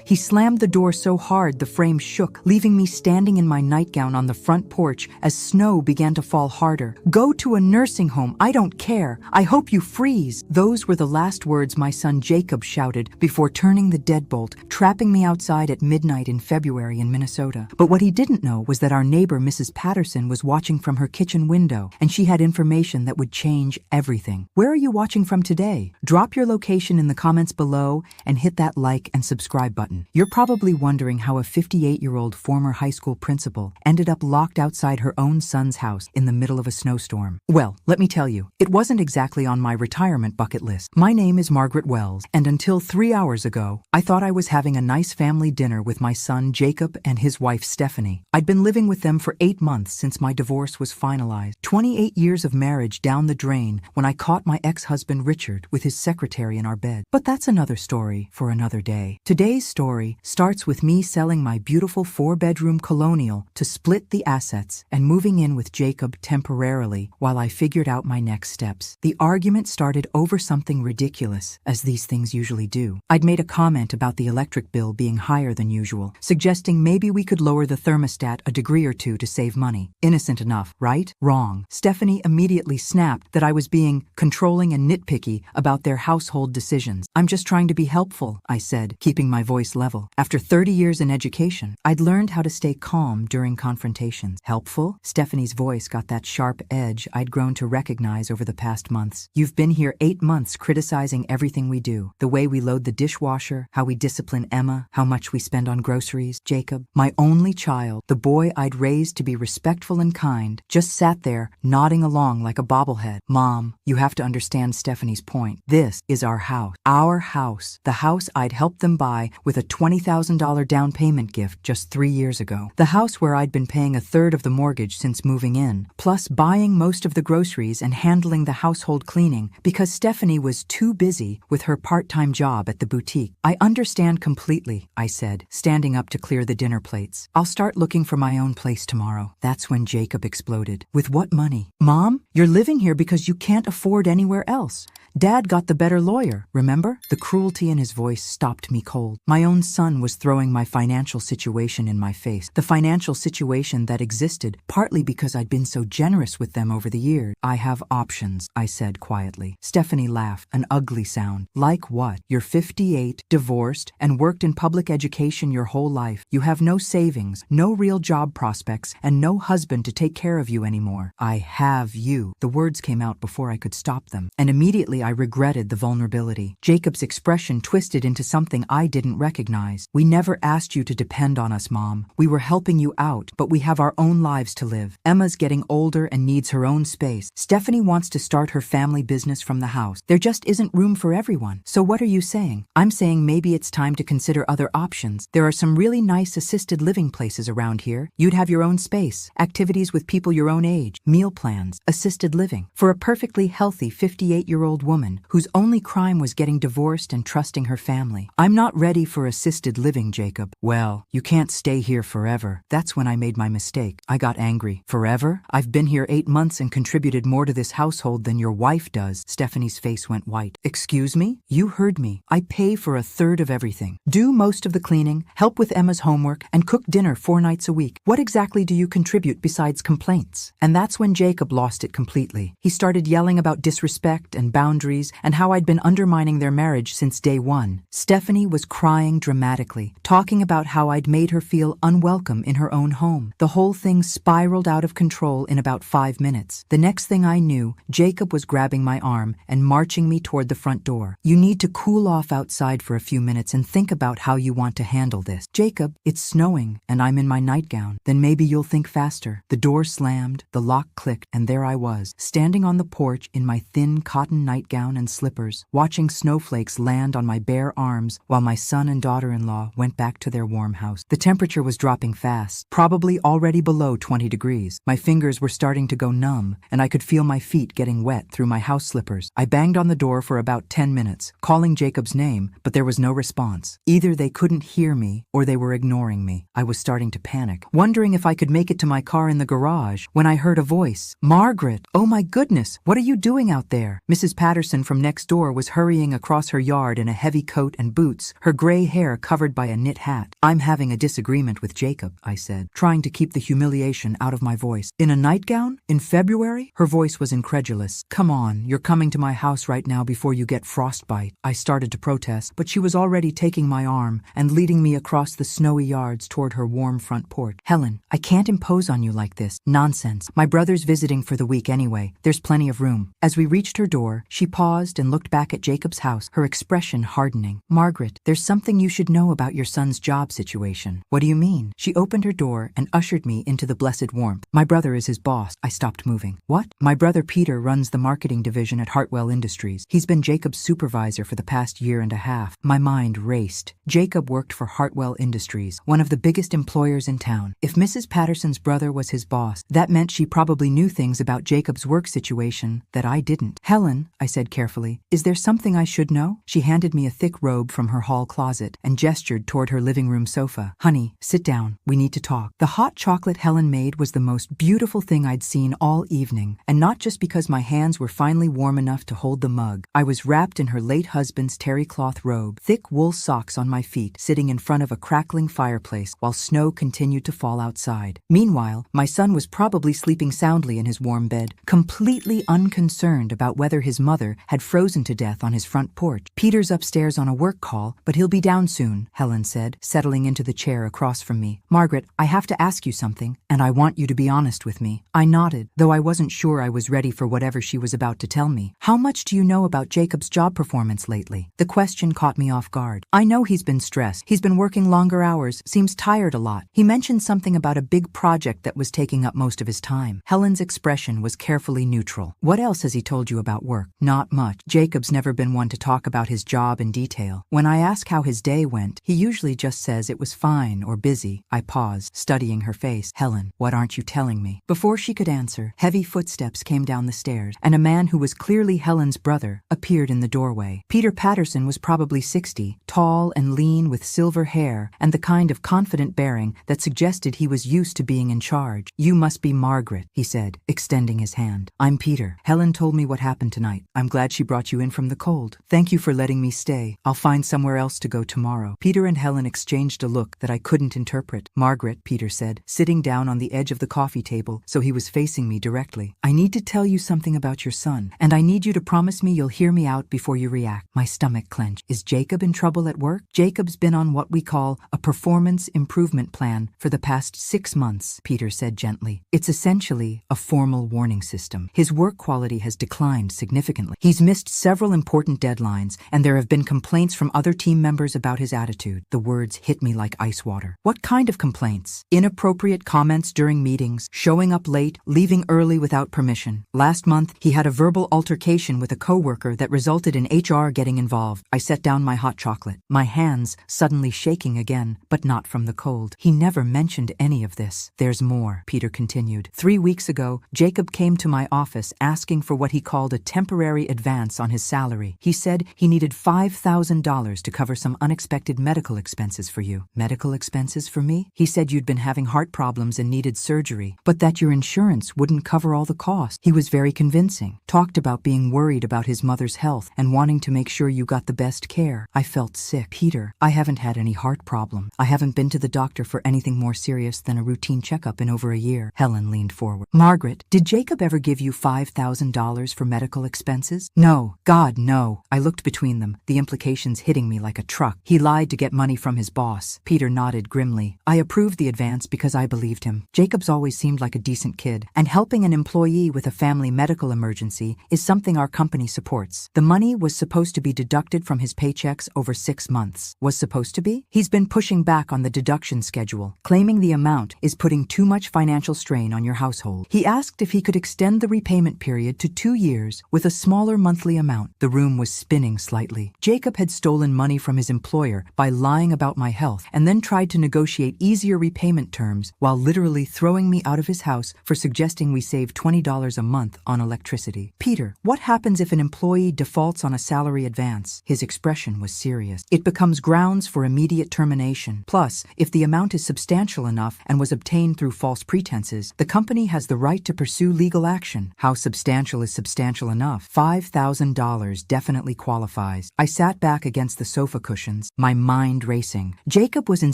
He slammed the door so hard the frame shook, leaving me standing in my nightgown on the front porch as snow began to fall harder. "Go to a nursing home, I don't care. I hope you freeze." Those were the last words my son Jacob shouted before turning the deadbolt, trapping me outside at midnight in February in Minnesota. But what he didn't know was that our neighbor, Mrs. Patterson, was watching from her kitchen window, and she had information that would change everything. Where are you watching from today? Drop your location in the comments below and hit that like and subscribe button. You're probably wondering how a 58-year-old former high school principal ended up locked outside her own son's house in the middle of a snowstorm. Well, let me tell you, it wasn't exactly on my retirement bucket list. My name is Margaret Wells, and until 3 hours ago, I thought I was having a nice family dinner with my son Jacob and his wife Stephanie. I'd been living with them for 8 months since my divorce was finalized. 28 years of marriage down the drain when I caught my ex-husband Richard with his secretary in our bed. But that's another story for another day. Today's story starts with me selling my beautiful 4-bedroom colonial to split the assets and moving in with Jacob temporarily while I figured out my next steps. The argument started over something ridiculous, as these things usually do. I'd made a comment about the electric bill being higher than usual, suggesting maybe we could lower the thermostat a degree or two to save money. Innocent enough, right? Wrong. Stephanie immediately snapped that I was being controlling and nitpicky about their household decisions. "I'm just trying to be helpful," I said, keeping my voice level. After 30 years in education, I'd learned how to stay calm during confrontations. Helpful? Stephanie's voice got that sharp edge I'd grown to recognize over the past months. "You've been here 8 months criticizing everything we do. The way we load the dishwasher, how we discipline Emma, how much we spend on groceries. Jacob, my only child, the boy I'd raised to be respectful and kind, just sat there nodding along like a bobblehead. Mom, you have to understand Stephanie's point. This is our house. Our house. The house I'd helped them buy with a $20,000 down payment gift just 3 years ago. The house where I'd been paying a third of the mortgage since moving in, plus buying most of the groceries and handling the household cleaning because Stephanie was too busy with her part-time job at the boutique. I understand completely," I said, standing up to clear the dinner plates. "I'll start looking for my own place tomorrow." That's when Jacob exploded. "With what money? Mom, you're living here because you can't afford anywhere else. Dad got the better lawyer, remember?" The cruelty in his voice stopped me cold. My own son was throwing my financial situation in my face. The financial situation that existed partly because I'd been so generous with them over the years. "I have options," I said quietly. Stephanie laughed, an ugly sound. "Like what? You're 58, divorced, and worked in public education your whole life. You have no savings, no real job prospects, and no husband to take care of you anymore." "I have you." The words came out before I could stop them, and immediately I regretted the vulnerability. Jacob's expression twisted into something I didn't recognize. "We never asked you to depend on us, Mom. We were helping you out, but we have our own lives to live. Emma's getting older and needs her own space. Stephanie wants to start her family business from the house. There just isn't room for everyone. So what are you saying?" "I'm saying maybe it's time to consider other options. There are some really nice assisted living places around here. You'd have your own space, activities with people your own age, meal plans, assisted living. For a perfectly healthy 58-year-old woman whose only crime was getting divorced and trusting her family. I'm not ready for assisted living, Jacob." "Well, you can't stay here forever." That's when I made my mistake. I got angry. "Forever? I've been here 8 months and contributed more to this household than your wife does." Stephanie's face went white. "Excuse me? You heard me. I pay for a third of everything. Do most of the cleaning, help with Emma's homework, and cook dinner 4 nights a week. What exactly do you contribute besides complaints?" And that's when Jacob lost it completely. He started yelling about disrespect and boundaries and how I'd been undermining their marriage since day one. Stephanie was crying dramatically, talking about how I'd made her feel unwelcome in her own home. The whole thing spiraled out of control in about 5 minutes. The next thing I knew, Jacob was grabbing my arm and marching me toward the front door. "You need to cool off outside for a few minutes and think about how you want to handle this." "Jacob, it's snowing and I'm in my nightgown." "Then maybe you'll think faster." The door slammed, the lock clicked, and there I was, standing on the porch in my thin cotton nightgown and slippers, watching snowflakes land on my bare arms while my son and daughter-in-law went back to their warm house. The temperature was dropping fast, probably already below 20 degrees. My fingers were starting to go numb, and I could feel my feet getting wet through my house slippers. I banged on the door for about 10 minutes, calling Jacob's name, but there was no response. Either they couldn't hear me or they were ignoring me. I was starting to panic, wondering if I could make it to my car in the garage when I heard a voice. "Margaret! Oh my goodness, what are you doing out there?" Mrs. Patterson Patterson from next door was hurrying across her yard in a heavy coat and boots, her gray hair covered by a knit hat. "I'm having a disagreement with Jacob," I said, trying to keep the humiliation out of my voice. "In a nightgown? In February?" Her voice was incredulous. "Come on, you're coming to my house right now before you get frostbite." I started to protest, but she was already taking my arm and leading me across the snowy yards toward her warm front porch. "Helen, I can't impose on you like this." "Nonsense. My brother's visiting for the week anyway. There's plenty of room." As we reached her door, she paused and looked back at Jacob's house, her expression hardening. "Margaret, there's something you should know about your son's job situation." "What do you mean?" She opened her door and ushered me into the blessed warmth. "My brother is his boss." I stopped moving. "What?" "My brother Peter runs the marketing division at Hartwell Industries. He's been Jacob's supervisor for the past year and a half." My mind raced. Jacob worked for Hartwell Industries, one of the biggest employers in town. If Mrs. Patterson's brother was his boss, that meant she probably knew things about Jacob's work situation that I didn't. "Helen," I said carefully, "is there something I should know?" She handed me a thick robe from her hall closet and gestured toward her living room sofa. "Honey, sit down. We need to talk." The hot chocolate Helen made was the most beautiful thing I'd seen all evening, and not just because my hands were finally warm enough to hold the mug. I was wrapped in her late husband's terry cloth robe, thick wool socks on my feet, sitting in front of a crackling fireplace while snow continued to fall outside. Meanwhile, my son was probably sleeping soundly in his warm bed, completely unconcerned about whether his mother had frozen to death on his front porch. "Peter's upstairs on a work call, but he'll be down soon," Helen said, settling into the chair across from me. "Margaret, I have to ask you something, and I want you to be honest with me." I nodded, though I wasn't sure I was ready for whatever she was about to tell me. "How much do you know about Jacob's job performance lately?" The question caught me off guard. "I know he's been stressed. He's been working longer hours, seems tired a lot. He mentioned something about a big project that was taking up most of his time." Helen's expression was carefully neutral. "What else has he told you about work?" "Not much. Jacob's never been one to talk about his job in detail. When I ask how his day went, he usually just says it was fine or busy." I paused, studying her face. "Helen, what aren't you telling me?" Before she could answer, heavy footsteps came down the stairs, and a man who was clearly Helen's brother appeared in the doorway. Peter Patterson was probably 60, tall and lean with silver hair and the kind of confident bearing that suggested he was used to being in charge. "You must be Margaret," he said, extending his hand. "I'm Peter. Helen told me what happened tonight. I'm glad she brought you in from the cold. Thank you for letting me stay. I'll find somewhere else to go tomorrow." Peter and Helen exchanged a look that I couldn't interpret. "Margaret," Peter said, sitting down on the edge of the coffee table so he was facing me directly, "I need to tell you something about your son, and I need you to promise me you'll hear me out before you react." My stomach clenched. "Is Jacob in trouble at work?" "Jacob's been on what we call a performance improvement plan for the past 6 months, Peter said gently. "It's essentially a formal warning system. His work quality has declined significantly. He's missed several important deadlines, and there have been complaints from other team members about his attitude." The words hit me like ice water. "What kind of complaints?" "Inappropriate comments during meetings, showing up late, leaving early without permission. Last month, he had a verbal altercation with a coworker that resulted in HR getting involved." I set down my hot chocolate, my hands suddenly shaking again, but not from the cold. "He never mentioned any of this." "There's more," Peter continued. 3 weeks ago, Jacob came to my office asking for what he called a temporary advance on his salary. He said he needed $5,000 to cover some unexpected medical expenses for you." "Medical expenses for me?" "He said you'd been having heart problems and needed surgery, but that your insurance wouldn't cover all the costs." He was very convincing. Talked about being worried about his mother's health and wanting to make sure you got the best care. I felt sick. "Peter, I haven't had any heart problem. I haven't been to the doctor for anything more serious than a routine checkup in over a year." Helen leaned forward. "Margaret, did Jacob ever give you $5,000 for medical expenses?" "No. God, no." I looked between them, the implications hitting me like a truck. "He lied to get money from his boss." Peter nodded grimly. "I approved the advance because I believed him. Jacob's always seemed like a decent kid, and helping an employee with a family medical emergency is something our company supports. The money was supposed to be deducted from his paychecks over 6 months. Was supposed to be? He's been pushing back on the deduction schedule, claiming the amount is putting too much financial strain on your household. He asked if he could extend the repayment period to 2 years with a smaller monthly amount." The room was spinning slightly. Jacob had stolen money from his employer by lying about my health and then tried to negotiate easier repayment terms while literally throwing me out of his house for suggesting we save $20 a month on electricity. "Peter, what happens if an employee defaults on a salary advance?" His expression was serious. "It becomes grounds for immediate termination. Plus, if the amount is substantial enough and was obtained through false pretenses, the company has the right to pursue legal action." "How substantial is substantial enough?" $5,000 definitely qualifies. I sat back against the sofa cushions, my mind racing. Jacob was in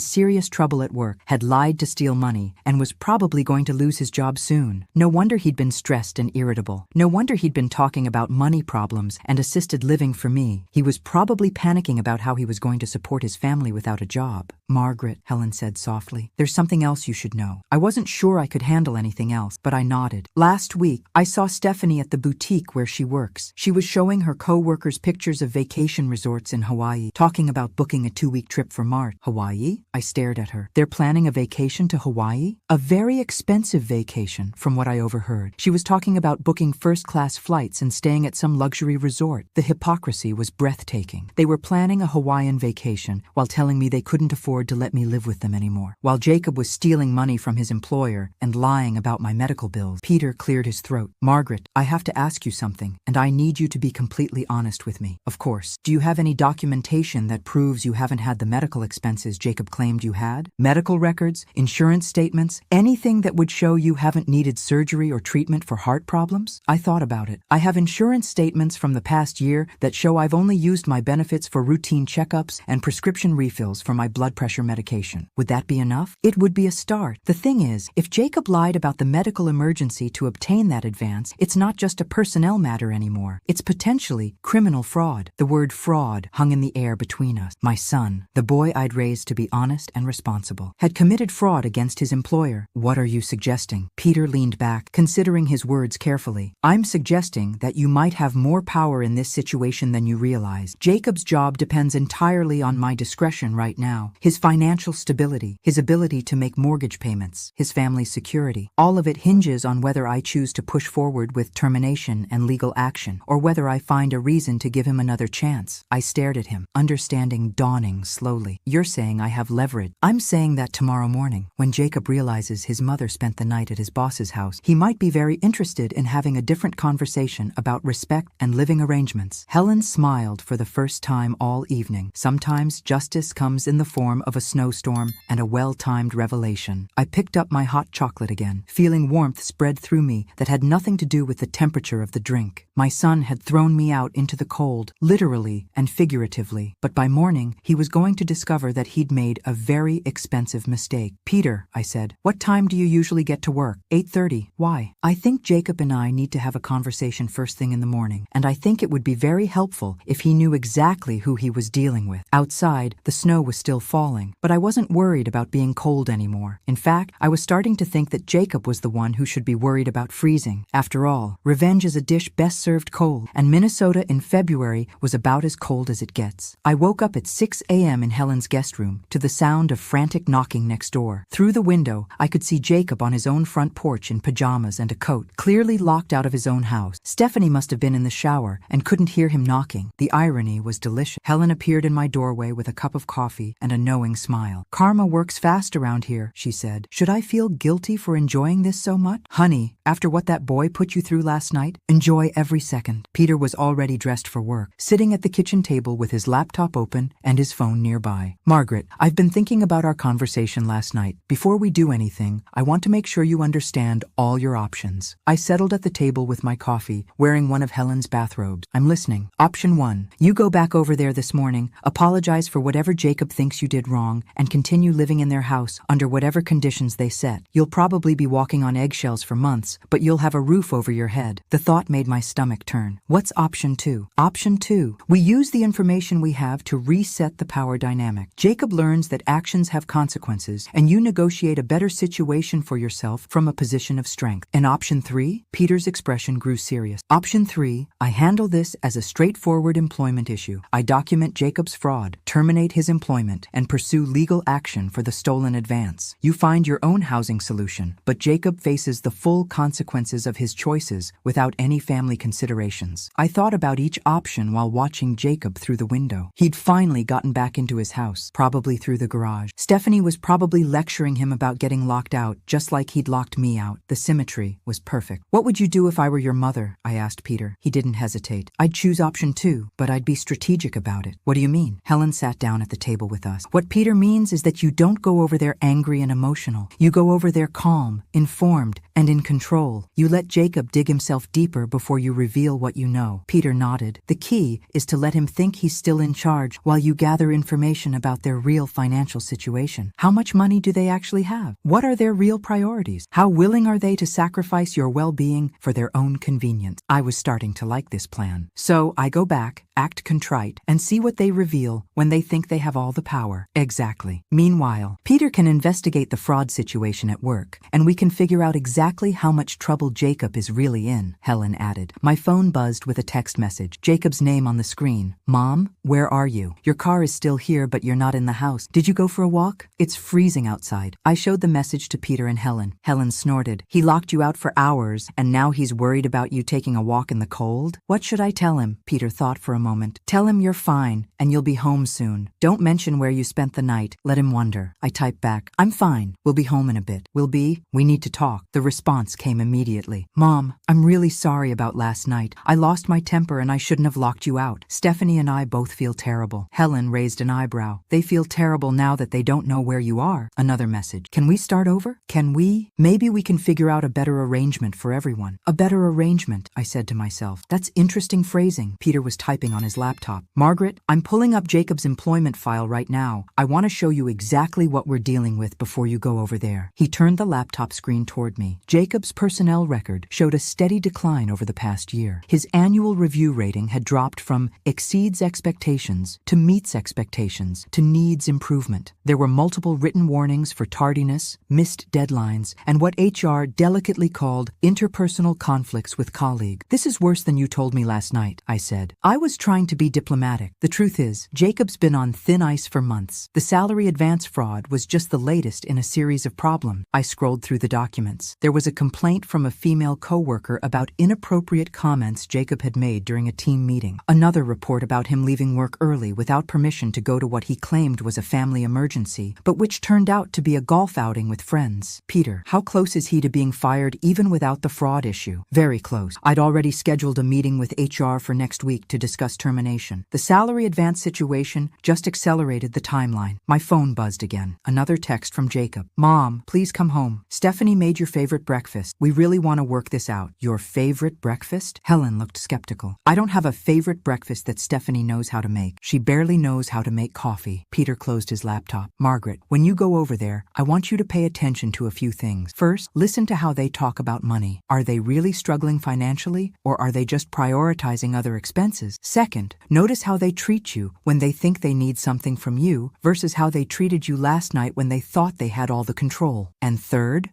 serious trouble at work, had lied to steal money, and was probably going to lose his job soon. No wonder he'd been stressed and irritable. No wonder he'd been talking about money problems and assisted living for me. He was probably panicking about how he was going to support his family without a job. Margaret, Helen said softly, there's something else you should know. I wasn't sure I could handle anything else, but I nodded. Last week, I saw Stephanie at the boutique where she works. She was showing her co-workers pictures of vacation resorts in Hawaii, talking about booking a 2-week trip for March. Hawaii? I stared at her. They're planning a vacation to Hawaii? A very expensive vacation, from what I overheard. She was talking about booking first-class flights and staying at some luxury resort. The hypocrisy was breathtaking. They were planning a Hawaiian vacation while telling me they couldn't afford to let me live with them anymore. While Jacob was stealing money from his employer and lying about my medical bills. Peter cleared his throat. Margaret, I have to ask you something, and I need you to be completely honest with me. Of course. Do you have any documentation that proves you haven't had the medical expenses Jacob claimed you had? Medical records, insurance statements, anything that would show you haven't needed surgery or treatment for heart problems? I thought about it. I have insurance statements from the past year that show I've only used my benefits for routine checkups and prescription refills for my blood pressure medication. Would that be enough? It would be a start. The thing is, if Jacob lied about the medical emergency to obtain that advance, it's not just a personnel matter anymore. It's potentially criminal fraud. The word fraud hung in the air between us. My son, the boy I'd raised to be honest and responsible, had committed fraud against his employer. What are you suggesting? Peter leaned back, considering his words carefully. I'm suggesting that you might have more power in this situation than you realize. Jacob's job depends entirely on my discretion right now. His financial stability, his ability to make mortgage payments, his family's security. All of it hinges on whether I choose to push forward with termination and legal action, or whether I find a reason to give him another chance. I stared at him, understanding dawning slowly. You're saying I have leverage. I'm saying that tomorrow morning, when Jacob realizes his mother spent the night at his boss's house, he might be very interested in having a different conversation about respect and living arrangements. Helen smiled for the first time all evening. Sometimes justice comes in the form of a snowstorm and a well-timed revelation. I picked up my hot chocolate again, feeling warmth spread through me that had nothing to do with the temperature of the drink. My son had thrown me out into the cold, literally and figuratively, but by morning he was going to discover that he'd made a very expensive mistake. Peter, I said, what time do you usually get to work? 8:30. Why? I think Jacob and I need to have a conversation first thing in the morning, and I think it would be very helpful if he knew exactly who he was dealing with. Outside, the snow was still falling, but I wasn't worried about being cold anymore. In fact, I was starting to think that Jacob was the one who should be worried about freezing. After all, revenge is a dish best served cold, and Minnesota in February was about as cold as it gets. I woke up at 6 a.m. in Helen's guest room to the sound of frantic knocking next door. Through the window, I could see Jacob on his own front porch in pajamas and a coat, clearly locked out of his own house. Stephanie must have been in the shower and couldn't hear him knocking. The irony was delicious. Helen appeared in my doorway with a cup of coffee and a knowing smile. Karma works fast around here, she said. Should I feel guilty for enjoying this so much? Honey, after what that boy put you through last night, enjoy every second. Peter was already dressed for work, sitting at the kitchen table with his laptop open and his phone nearby. Margaret, I've been thinking about our conversation last night. Before we do anything, I want to make sure you understand all your options. I settled at the table with my coffee, wearing one of Helen's bathrobes. I'm listening. Option 1. You go back over there this morning, apologize for whatever Jacob thinks you did wrong, and continue living in their house under whatever conditions they set. You'll probably be walking on eggshells for months, but you'll have a roof over your head. The thought made my stomach turn. What's option 2? Option 2. We use the information we have to reset the power dynamic. Jacob learns that actions have consequences, and you negotiate a better situation for yourself from a position of strength. And option 3? Peter's expression grew serious. Option 3. I handle this as a straightforward employment issue. I document Jacob's fraud, terminate his employment, and pursue legal action for the stolen advance. You find your own housing solution, but Jacob faces the full consequences of his choices without any family considerations. I thought about each option while watching Jacob through the window. He'd finally gotten back into his house, probably through the garage. Stephanie was probably lecturing him about getting locked out, just like he'd locked me out. The symmetry was perfect. What would you do if I were your mother? I asked Peter. He didn't hesitate. I'd choose option 2, but I'd be strategic about it. What do you mean? Helen sat down at the table with us. What Peter means is that you don't go over there angry and emotional. You go over there calm, informed, and in control. You let Jacob dig himself deeper before you reveal what you know. Peter nodded. The key is to let him think he's still in charge while you gather information about their real financial situation. How much money do they actually have? What are their real priorities? How willing are they to sacrifice your well-being for their own convenience? I was starting to like this plan. So I go back, act contrite, and see what they reveal when they think they have all the power. Exactly. Meanwhile, Peter can investigate the fraud situation at work, and we can figure out exactly how much trouble Jacob is really in, Helen added. My phone buzzed with a text message. Jacob's name on the screen. Mom, where are you? Your car is still here, but you're not in the house. Did you go for a walk? It's freezing outside. I showed the message to Peter and Helen. Helen snorted. He locked you out for hours, and now he's worried about you taking a walk in the cold? What should I tell him? Peter thought for a moment. Tell him you're fine, and you'll be home soon. Don't mention where you spent the night. Let him wonder. I typed back. I'm fine. We'll be home in a bit. Will be? We need to talk. The response came immediately. Mom, I'm really sorry about last night. I lost my temper and I shouldn't have locked you out. Stephanie and I both feel terrible. Helen raised an eyebrow. They feel terrible now that they don't know where you are. Another message. Can we start over? Can we? Maybe we can figure out a better arrangement for everyone. A better arrangement, I said to myself. That's interesting phrasing. Peter was typing on his laptop. Margaret, I'm pulling up Jacob's employment file right now. I want to show you exactly what we're dealing with before you go over there. He turned the laptop screen toward me. Jacob's personnel record showed a steady decline over the past year. His annual review rating had dropped from exceeds expectations to meets expectations to needs improvement. There were multiple written warnings for tardiness, missed deadlines, and what HR delicately called interpersonal conflicts with colleagues. This is worse than you told me last night, I said. I was trying to be diplomatic. The truth is, Jacob's been on thin ice for months. The salary advance fraud was just the latest in a series of problems. I scrolled through the documents. There was a complaint from a female coworker about inappropriate comments Jacob had made during a team meeting. Another report about him leaving work early without permission to go to what he claimed was a family emergency, but which turned out to be a golf outing with friends. Peter, how close is he to being fired even without the fraud issue? Very close. I'd already scheduled a meeting with HR for next week to discuss termination. The salary advance situation just accelerated the timeline. My phone buzzed again. Another text from Jacob. Mom, please come home. Stephanie made your favorite breakfast. We really want to work this out. Your favorite breakfast? Helen looked skeptical. I don't have a favorite breakfast that Stephanie knows how to make. She barely knows how to make coffee. Peter closed his laptop. Margaret, when you go over there, I want you to pay attention to a few things. First, listen to how they talk about money. Are they really struggling financially, or are they just prioritizing other expenses? Second, notice how they treat you when they think they need something from you versus how they treated you last night when they thought they had all the control. And third,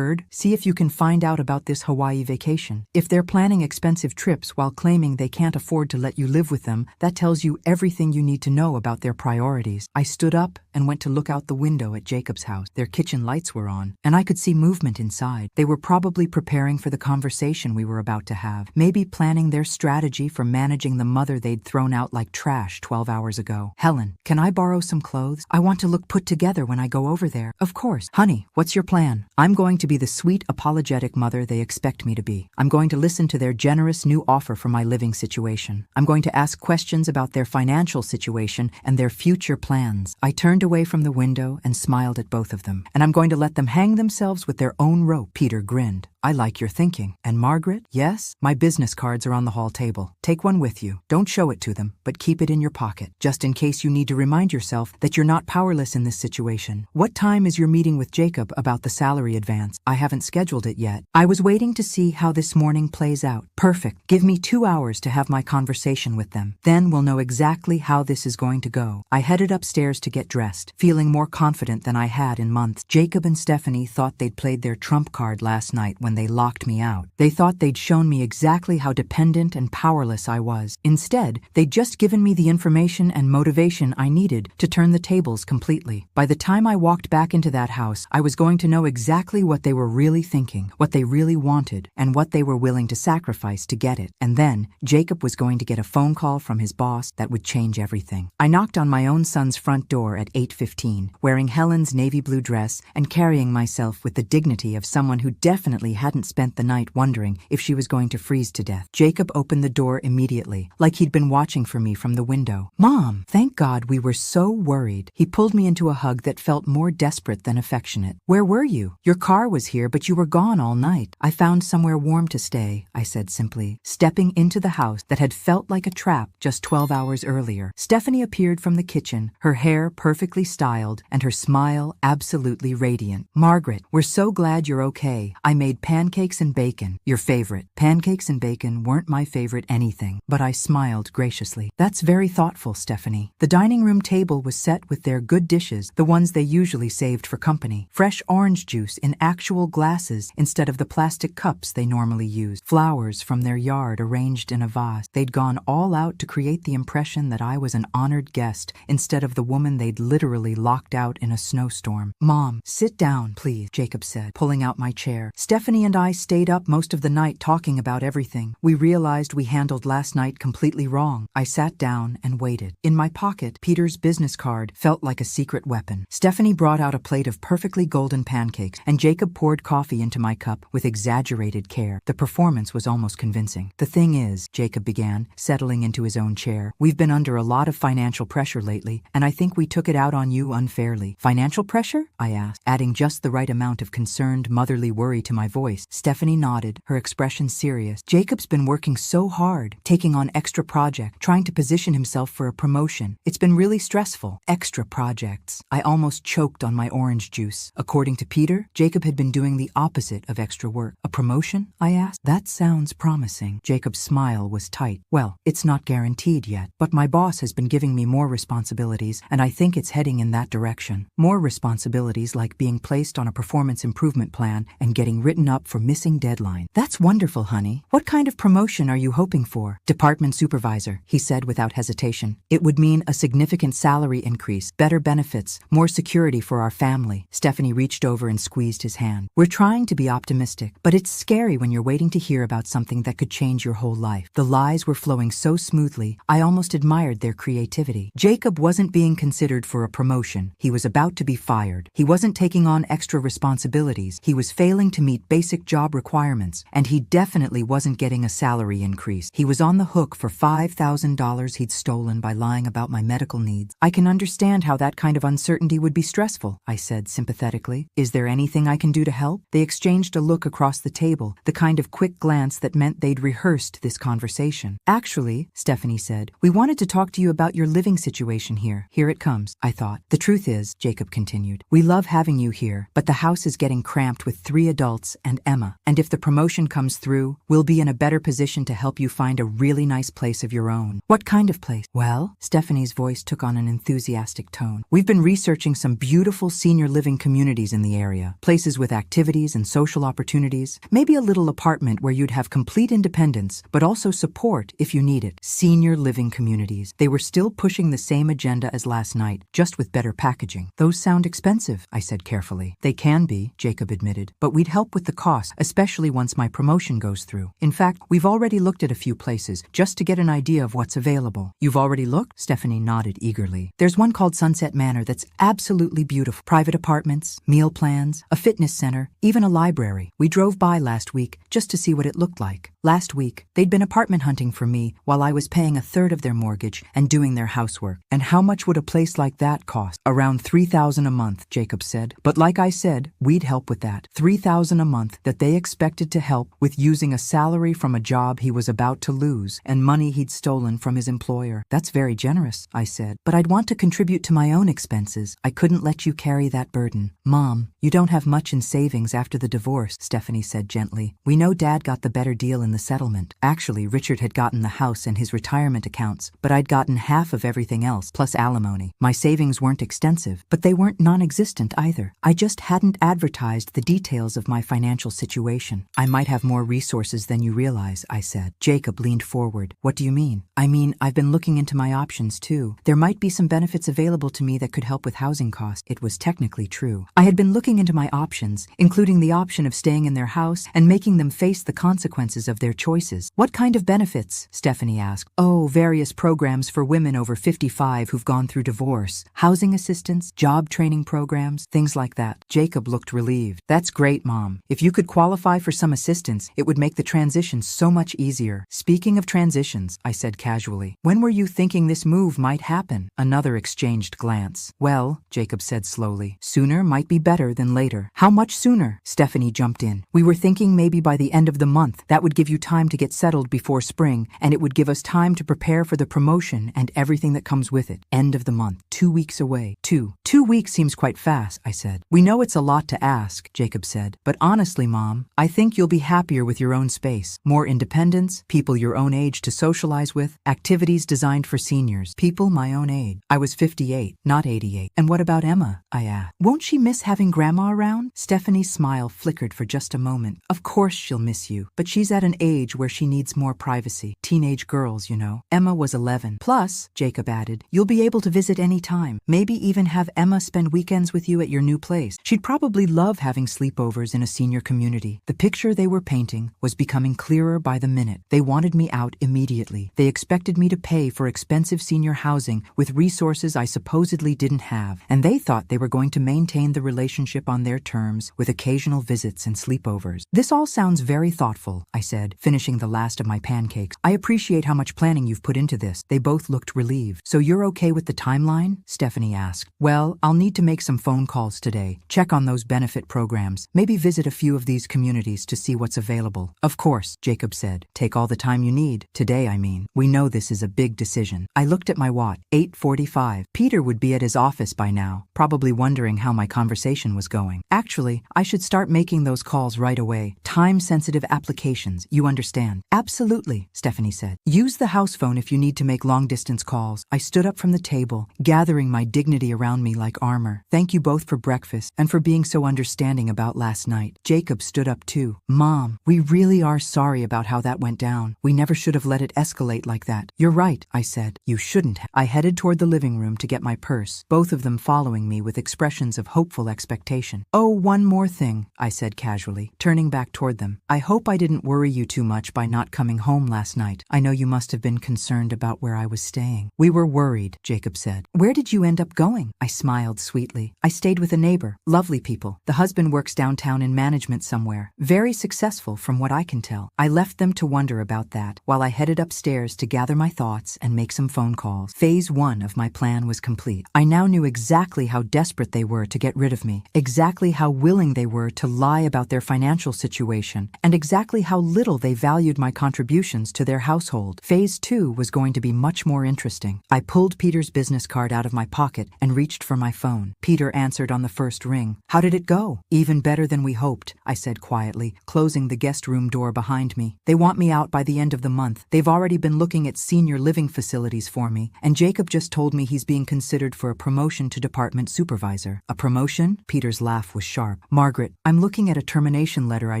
see if you can find out about this Hawaii vacation. If they're planning expensive trips while claiming they can't afford to let you live with them, that tells you everything you need to know about their priorities. I stood up and went to look out the window at Jacob's house. Their kitchen lights were on, and I could see movement inside. They were probably preparing for the conversation we were about to have, maybe planning their strategy for managing the mother they'd thrown out like trash 12 hours ago. Helen, can I borrow some clothes? I want to look put together when I go over there. Of course. Honey, what's your plan? I'm going to be the sweet, apologetic mother they expect me to be. I'm going to listen to their generous new offer for my living situation. I'm going to ask questions about their financial situation and their future plans. I turned away from the window and smiled at both of them. And I'm going to let them hang themselves with their own rope. Peter grinned. I like your thinking. And Margaret? Yes? My business cards are on the hall table. Take one with you. Don't show it to them, but keep it in your pocket, just in case you need to remind yourself that you're not powerless in this situation. What time is your meeting with Jacob about the salary advance? I haven't scheduled it yet. I was waiting to see how this morning plays out. Perfect. Give me 2 hours to have my conversation with them. Then we'll know exactly how this is going to go. I headed upstairs to get dressed, feeling more confident than I had in months. Jacob and Stephanie thought they'd played their trump card last night when they locked me out. They thought they'd shown me exactly how dependent and powerless I was. Instead, they'd just given me the information and motivation I needed to turn the tables completely. By the time I walked back into that house, I was going to know exactly what they were really thinking, what they really wanted, and what they were willing to sacrifice to get it. And then, Jacob was going to get a phone call from his boss that would change everything. I knocked on my own son's front door at 8:15, wearing Helen's navy blue dress and carrying myself with the dignity of someone who definitely hadn't spent the night wondering if she was going to freeze to death. Jacob opened the door immediately, like he'd been watching for me from the window. Mom! Thank God, we were so worried. He pulled me into a hug that felt more desperate than affectionate. Where were you? Your car was here, but you were gone all night. I found somewhere warm to stay, I said simply. quickly, stepping into the house that had felt like a trap just 12 hours earlier. Stephanie appeared from the kitchen, her hair perfectly styled and her smile absolutely radiant. "Margaret, we're so glad you're okay. I made pancakes and bacon, your favorite." Pancakes and bacon weren't my favorite anything, but I smiled graciously. "That's very thoughtful, Stephanie." The dining room table was set with their good dishes, the ones they usually saved for company. Fresh orange juice in actual glasses instead of the plastic cups they normally used. Flowers from their yard arranged in a vase. They'd gone all out to create the impression that I was an honored guest instead of the woman they'd literally locked out in a snowstorm. "Mom, sit down, please," Jacob said, pulling out my chair. "Stephanie and I stayed up most of the night talking about everything. We realized we handled last night completely wrong." I sat down and waited. In my pocket, Peter's business card felt like a secret weapon. Stephanie brought out a plate of perfectly golden pancakes, and Jacob poured coffee into my cup with exaggerated care. The performance was almost convincing. "The thing is," Jacob began, settling into his own chair, "we've been under a lot of financial pressure lately, and I think we took it out on you unfairly." "Financial pressure?" I asked, adding just the right amount of concerned motherly worry to my voice. Stephanie nodded, her expression serious. "Jacob's been working so hard, taking on extra projects, trying to position himself for a promotion. It's been really stressful. Extra projects." I almost choked on my orange juice. According to Peter, Jacob had been doing the opposite of extra work. "A promotion?" I asked. "That sounds promising." Jacob's smile was tight. "Well, it's not guaranteed yet, but my boss has been giving me more responsibilities, and I think it's heading in that direction. More responsibilities like being placed on a performance improvement plan and getting written up for missing deadline." "That's wonderful, honey. What kind of promotion are you hoping for?" "Department supervisor," he said without hesitation. "It would mean a significant salary increase, better benefits, more security for our family." Stephanie reached over and squeezed his hand. "We're trying to be optimistic, but it's scary when you're waiting to hear about something that could change your whole life." The lies were flowing so smoothly, I almost admired their creativity. Jacob wasn't being considered for a promotion. He was about to be fired. He wasn't taking on extra responsibilities. He was failing to meet basic job requirements, and he definitely wasn't getting a salary increase. He was on the hook for $5,000 he'd stolen by lying about my medical needs. "I can understand how that kind of uncertainty would be stressful," I said sympathetically. "Is there anything I can do to help?" They exchanged a look across the table, the kind of quick glance that meant they'd rehearsed this conversation. "Actually," Stephanie said, "we wanted to talk to you about your living situation here." "Here it comes," I thought. "The truth is," Jacob continued, "we love having you here, but the house is getting cramped with 3 adults and Emma. And if the promotion comes through, we'll be in a better position to help you find a really nice place of your own." "What kind of place?" "Well," Stephanie's voice took on an enthusiastic tone, "we've been researching some beautiful senior living communities in the area. Places with activities and social opportunities. Maybe a little apartment where you'd have complete independence, but also support if you need it." Senior living communities. They were still pushing the same agenda as last night, just with better packaging. "Those sound expensive," I said carefully. "They can be," Jacob admitted, "but we'd help with the cost, especially once my promotion goes through. In fact, we've already looked at a few places, just to get an idea of what's available." "You've already looked?" Stephanie nodded eagerly. "There's one called Sunset Manor that's absolutely beautiful. Private apartments, meal plans, a fitness center, even a library. We drove by last week just to see what it looked like." Last week, they'd been apartment hunting for me while I was paying a third of their mortgage and doing their housework. "And how much would a place like that cost?" "Around $3,000 a month," Jacob said. "But like I said, we'd help with that. $3,000 a month that they expected to help with using a salary from a job he was about to lose and money he'd stolen from his employer." "That's very generous," I said. "But I'd want to contribute to my own expenses. I couldn't let you carry that burden." "Mom, you don't have much in savings after the divorce," Stephanie said gently. "We know Dad got the better deal in the settlement. Actually, Richard had gotten the house and his retirement accounts, but I'd gotten half of everything else, plus alimony. My savings weren't extensive, but they weren't non-existent either. I just hadn't advertised the details of my financial situation. I might have more resources than you realize," I said. Jacob leaned forward. "What do you mean?" "I mean, I've been looking into my options too. There might be some benefits available to me that could help with housing costs." It was technically true. I had been looking into my options, including the option of staying in their house and making them face the consequences of their choices. "What kind of benefits?" Stephanie asked. "Oh, various programs for women over 55 who've gone through divorce, housing assistance, job training programs, things like that." Jacob looked relieved. "That's great, Mom. If you could qualify for some assistance, it would make the transition so much easier." "Speaking of transitions," I said casually, "when were you thinking this move might happen?" Another exchanged glance. "Well," Jacob said slowly, "sooner might be better than later." "How much sooner?" Stephanie jumped in. "We were thinking maybe by the end of the month. That would give give you time to get settled before spring, and it would give us time to prepare for the promotion and everything that comes with it. End of the month. 2 weeks away. 2 weeks seems quite fast, I said. We know it's a lot to ask, Jacob said. But honestly, Mom, I think you'll be happier with your own space. More independence, people your own age to socialize with, activities designed for seniors, people my own age. I was 58, not 88. And what about Emma? I asked. Won't she miss having Grandma around? Stephanie's smile flickered for just a moment. Of course she'll miss you, but she's at an age where she needs more privacy. Teenage girls, you know. Emma was 11. Plus, Jacob added, you'll be able to visit any time. Maybe even have Emma spend weekends with you at your new place. She'd probably love having sleepovers in a senior community. The picture they were painting was becoming clearer by the minute. They wanted me out immediately. They expected me to pay for expensive senior housing with resources I supposedly didn't have, and they thought they were going to maintain the relationship on their terms with occasional visits and sleepovers. This all sounds very thoughtful, I said, finishing the last of my pancakes. I appreciate how much planning you've put into this. They both looked relieved. So you're okay with the timeline? Stephanie asked. Well, I'll need to make some phone calls today, check on those benefit programs, maybe visit a few of these communities to see what's available. Of course, Jacob said. Take all the time you need. Today, I mean. We know this is a big decision. I looked at my watch. 8:45. Peter would be at his office by now, probably wondering how my conversation was going. Actually, I should start making those calls right away. Time-sensitive applications, you understand. Absolutely, Stephanie said. Use the house phone if you need to make long-distance calls. I stood up from the table, gathering my dignity around me like armor. Thank you both for breakfast and for being so understanding about last night. Jacob stood up too. Mom, we really are sorry about how that went down. We never should have let it escalate like that. You're right, I said. You shouldn't have. I headed toward the living room to get my purse, both of them following me with expressions of hopeful expectation. Oh, one more thing, I said casually, turning back toward them. I hope I didn't worry you too much by not coming home last night. I know you must have been concerned about where I was staying. We were worried, Jacob said. Where did you end up going? I smiled sweetly. I stayed with a neighbor. Lovely people. The husband works downtown in management somewhere. Very successful from what I can tell. I left them to wonder about that while I headed upstairs to gather my thoughts and make some phone calls. Phase 1 of my plan was complete. I now knew exactly how desperate they were to get rid of me, exactly how willing they were to lie about their financial situation, and exactly how little they valued my contributions to their household. Phase 2 was going to be much more interesting. I pulled Peter's business card out of my pocket and reached for my phone. Peter answered on the first ring. How did it go? Even better than we hoped, I said quietly, closing the guest room door behind me. They want me out by the end of the month. They've already been looking at senior living facilities for me, and Jacob just told me he's being considered for a promotion to department supervisor. A promotion? Peter's laugh was sharp. Margaret, I'm looking at a termination letter I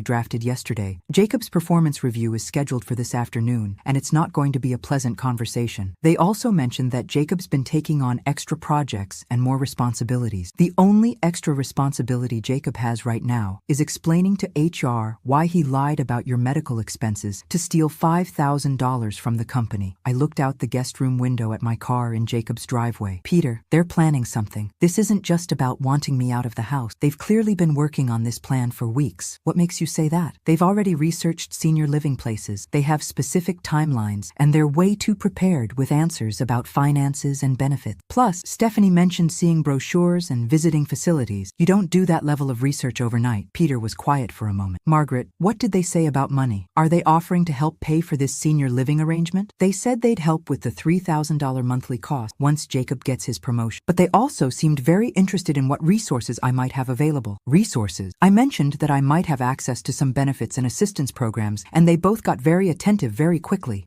drafted yesterday. Jacob's performance review is scheduled for this afternoon, and it's not going to be a pleasant conversation. They also mentioned that Jacob's been taking on extra projects and more responsibilities. The only extra responsibility Jacob has right now is explaining to HR why he lied about your medical expenses to steal $5,000 from the company. I looked out the guest room window at my car in Jacob's driveway. Peter, they're planning something. This isn't just about wanting me out of the house. They've clearly been working on this plan for weeks. What makes you say that? They've already researched senior living places. They have specific timelines, and they're way too prepared with answers about finances and benefits. Plus, Stephanie mentioned seeing brochures and visiting facilities. You don't do that level of research overnight. Peter was quiet for a moment. Margaret, what did they say about money? Are they offering to help pay for this senior living arrangement? They said they'd help with the $3,000 monthly cost once Jacob gets his promotion. But they also seemed very interested in what resources I might have available. Resources? I mentioned that I might have access to some benefits and assistance programs, and they both got very attentive very quickly.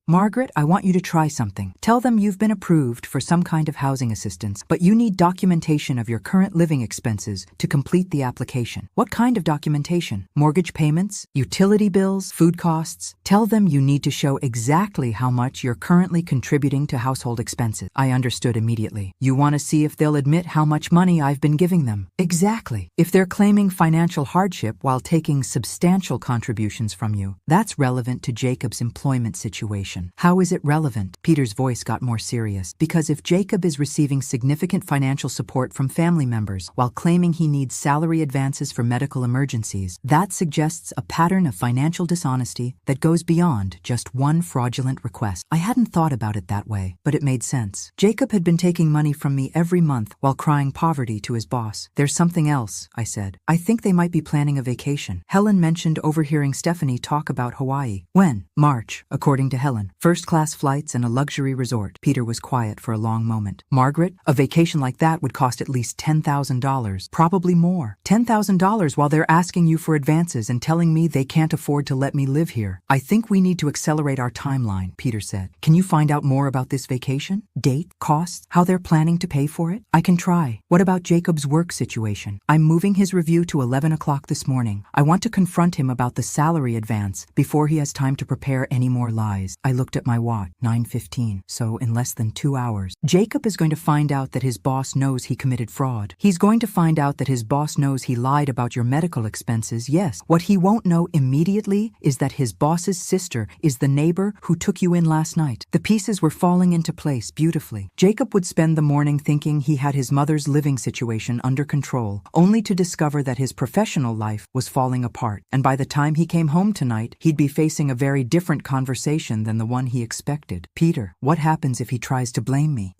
Margaret, I want you to try something. Tell them you've been approved for some kind of housing assistance, but you need documentation of your current living expenses to complete the application. What kind of documentation? Mortgage payments? Utility bills? Food costs? Tell them you need to show exactly how much you're currently contributing to household expenses. I understood immediately. You want to see if they'll admit how much money I've been giving them. Exactly. If they're claiming financial hardship while taking substantial contributions from you, that's relevant to Jacob's employment situation. How is it relevant? Peter's voice got more serious. Because if Jacob is receiving significant financial support from family members while claiming he needs salary advances for medical emergencies, that suggests a pattern of financial dishonesty that goes beyond just one fraudulent request. I hadn't thought about it that way, but it made sense. Jacob had been taking money from me every month while crying poverty to his boss. There's something else, I said. I think they might be planning a vacation. Helen mentioned overhearing Stephanie talk about Hawaii. When? March, according to Helen. First-class flights and a luxury resort. Peter was quiet for a long moment. Margaret, a vacation like that would cost at least $10,000, probably more. $10,000 while they're asking you for advances and telling me they can't afford to let me live here. I think we need to accelerate our timeline, Peter said. Can you find out more about this vacation? Date, costs, how they're planning to pay for it? I can try. What about Jacob's work situation? I'm moving his review to 11 o'clock this morning. I want to confront him about the salary advance before he has time to prepare any more lies. I looked at my watch, 9:15, so in less than 2 hours. Jacob is going to find out that his boss knows he committed fraud. He's going to find out that his boss knows he lied about your medical expenses, yes. What he won't know immediately is that his boss's sister is the neighbor who took you in last night. The pieces were falling into place beautifully. Jacob would spend the morning thinking he had his mother's living situation under control, only to discover that his professional life was falling apart. And by the time he came home tonight, he'd be facing a very different conversation than the one he expected. Peter, what happens if he tries to blame me?